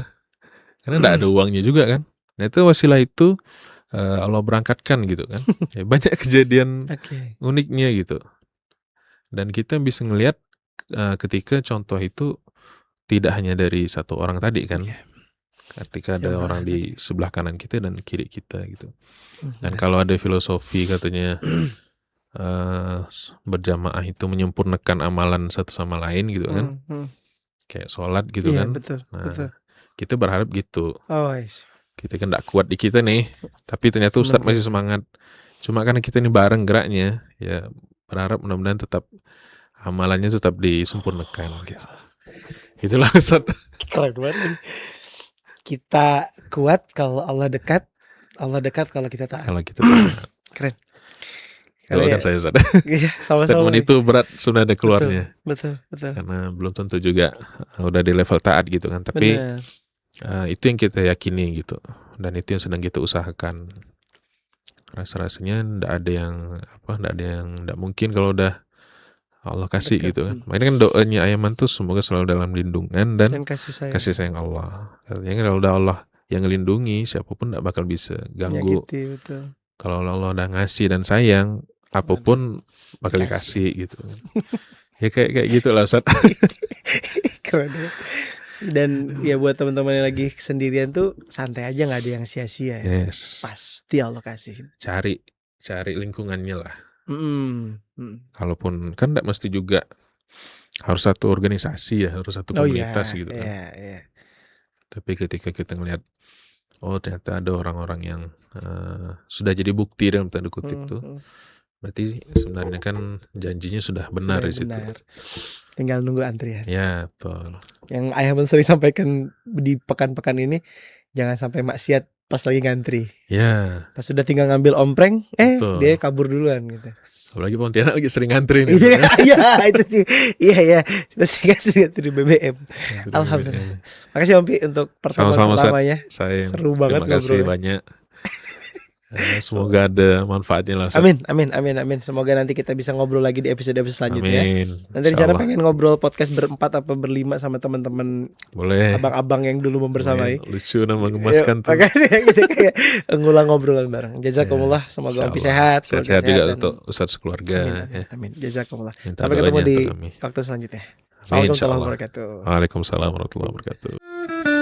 karena tidak ada uangnya juga kan. Nah itu wasilah itu Allah berangkatkan gitu kan. Ya, banyak kejadian uniknya gitu. Dan kita bisa ngelihat ketika contoh itu tidak hanya dari satu orang tadi kan. Ketika ada orang di sebelah kanan kita dan kiri kita gitu. Dan kalau ada filosofi katanya berjamaah itu menyempurnakan amalan satu sama lain gitu kan. Kayak sholat gitu kan. Betul. Kita berharap gitu. Kita kan gak kuat di kita nih, tapi ternyata Ustadz masih semangat. Cuma karena kita ini bareng geraknya, ya berharap mudah-mudahan tetap amalannya tetap disempurnakan gitu. Itulah Ustadz. Keren banget. Kita kuat kalau Allah dekat kalau kita taat. Keren. Kalau kan saya Ustadz. Statement itu berat sudah ada keluarnya. Betul. Karena belum tentu juga udah di level taat gitu kan. Tapi itu yang kita yakini gitu. Dan itu yang sedang kita usahakan. Rasa-rasanya ndak ada yang ndak mungkin kalau udah Allah kasih gitu kan. Makanya kan doanya Ayahman tuh semoga selalu dalam lindungan dan kasih sayang Allah. Artinya kalau udah Allah yang ngelindungi, siapapun ndak bakal bisa ganggu. Kalau Allah udah ngasih dan sayang, apapun bakal dikasih gitu. Ya kayak gitulah Ustaz. Keren. Dan ya buat teman-teman yang lagi sendirian tuh santai aja, nggak ada yang sia-sia ya. Pasti Allah kasih. Cari lingkungannya lah. Kalaupun kan tidak mesti juga harus satu organisasi ya, harus satu komunitas gitu kan. Tapi ketika kita ngelihat ternyata ada orang-orang yang sudah jadi bukti dalam tanda kutip tuh, berarti sebenarnya kan janjinya sudah benar di situ. Tinggal nunggu antrian. Ya, betul. Yang Ayahman sering sampaikan di pekan-pekan ini, jangan sampai maksiat pas lagi ngantri. Ya. Pas sudah tinggal ngambil ompreng, dia kabur duluan gitu. Apalagi Pontianak lagi sering ngantri nih. Iya, itu sih. Iya. Kita sering ngantri BBM. Alhamdulillah. Makasih Om Pi untuk pertemuan pertamanya. Seru banget. Terima kasih banyak. Semoga ada manfaatnya lah, Ustaz. Amin. Semoga nanti kita bisa ngobrol lagi di episode-episode selanjutnya. Amin. Nanti rencana Insyaallah. pengen ngobrol podcast berempat apa berlima sama teman-teman Boleh. abang-abang yang dulu membersamai. Lucu dan mengemaskan tuh. Makanya gitu kayak ngulang ngobrolan bareng. Jazakumullah, semoga Ompi sehat, semoga Sehat juga dan- untuk Ustaz sekeluarga. Amin. Jazakumullah. Minta Sampai ketemu doanya di untuk kami. waktu selanjutnya. Amin, Assalamualaikum insyaallah. warahmatullahi wabarakatuh. Waalaikumsalam warahmatullahi wabarakatuh.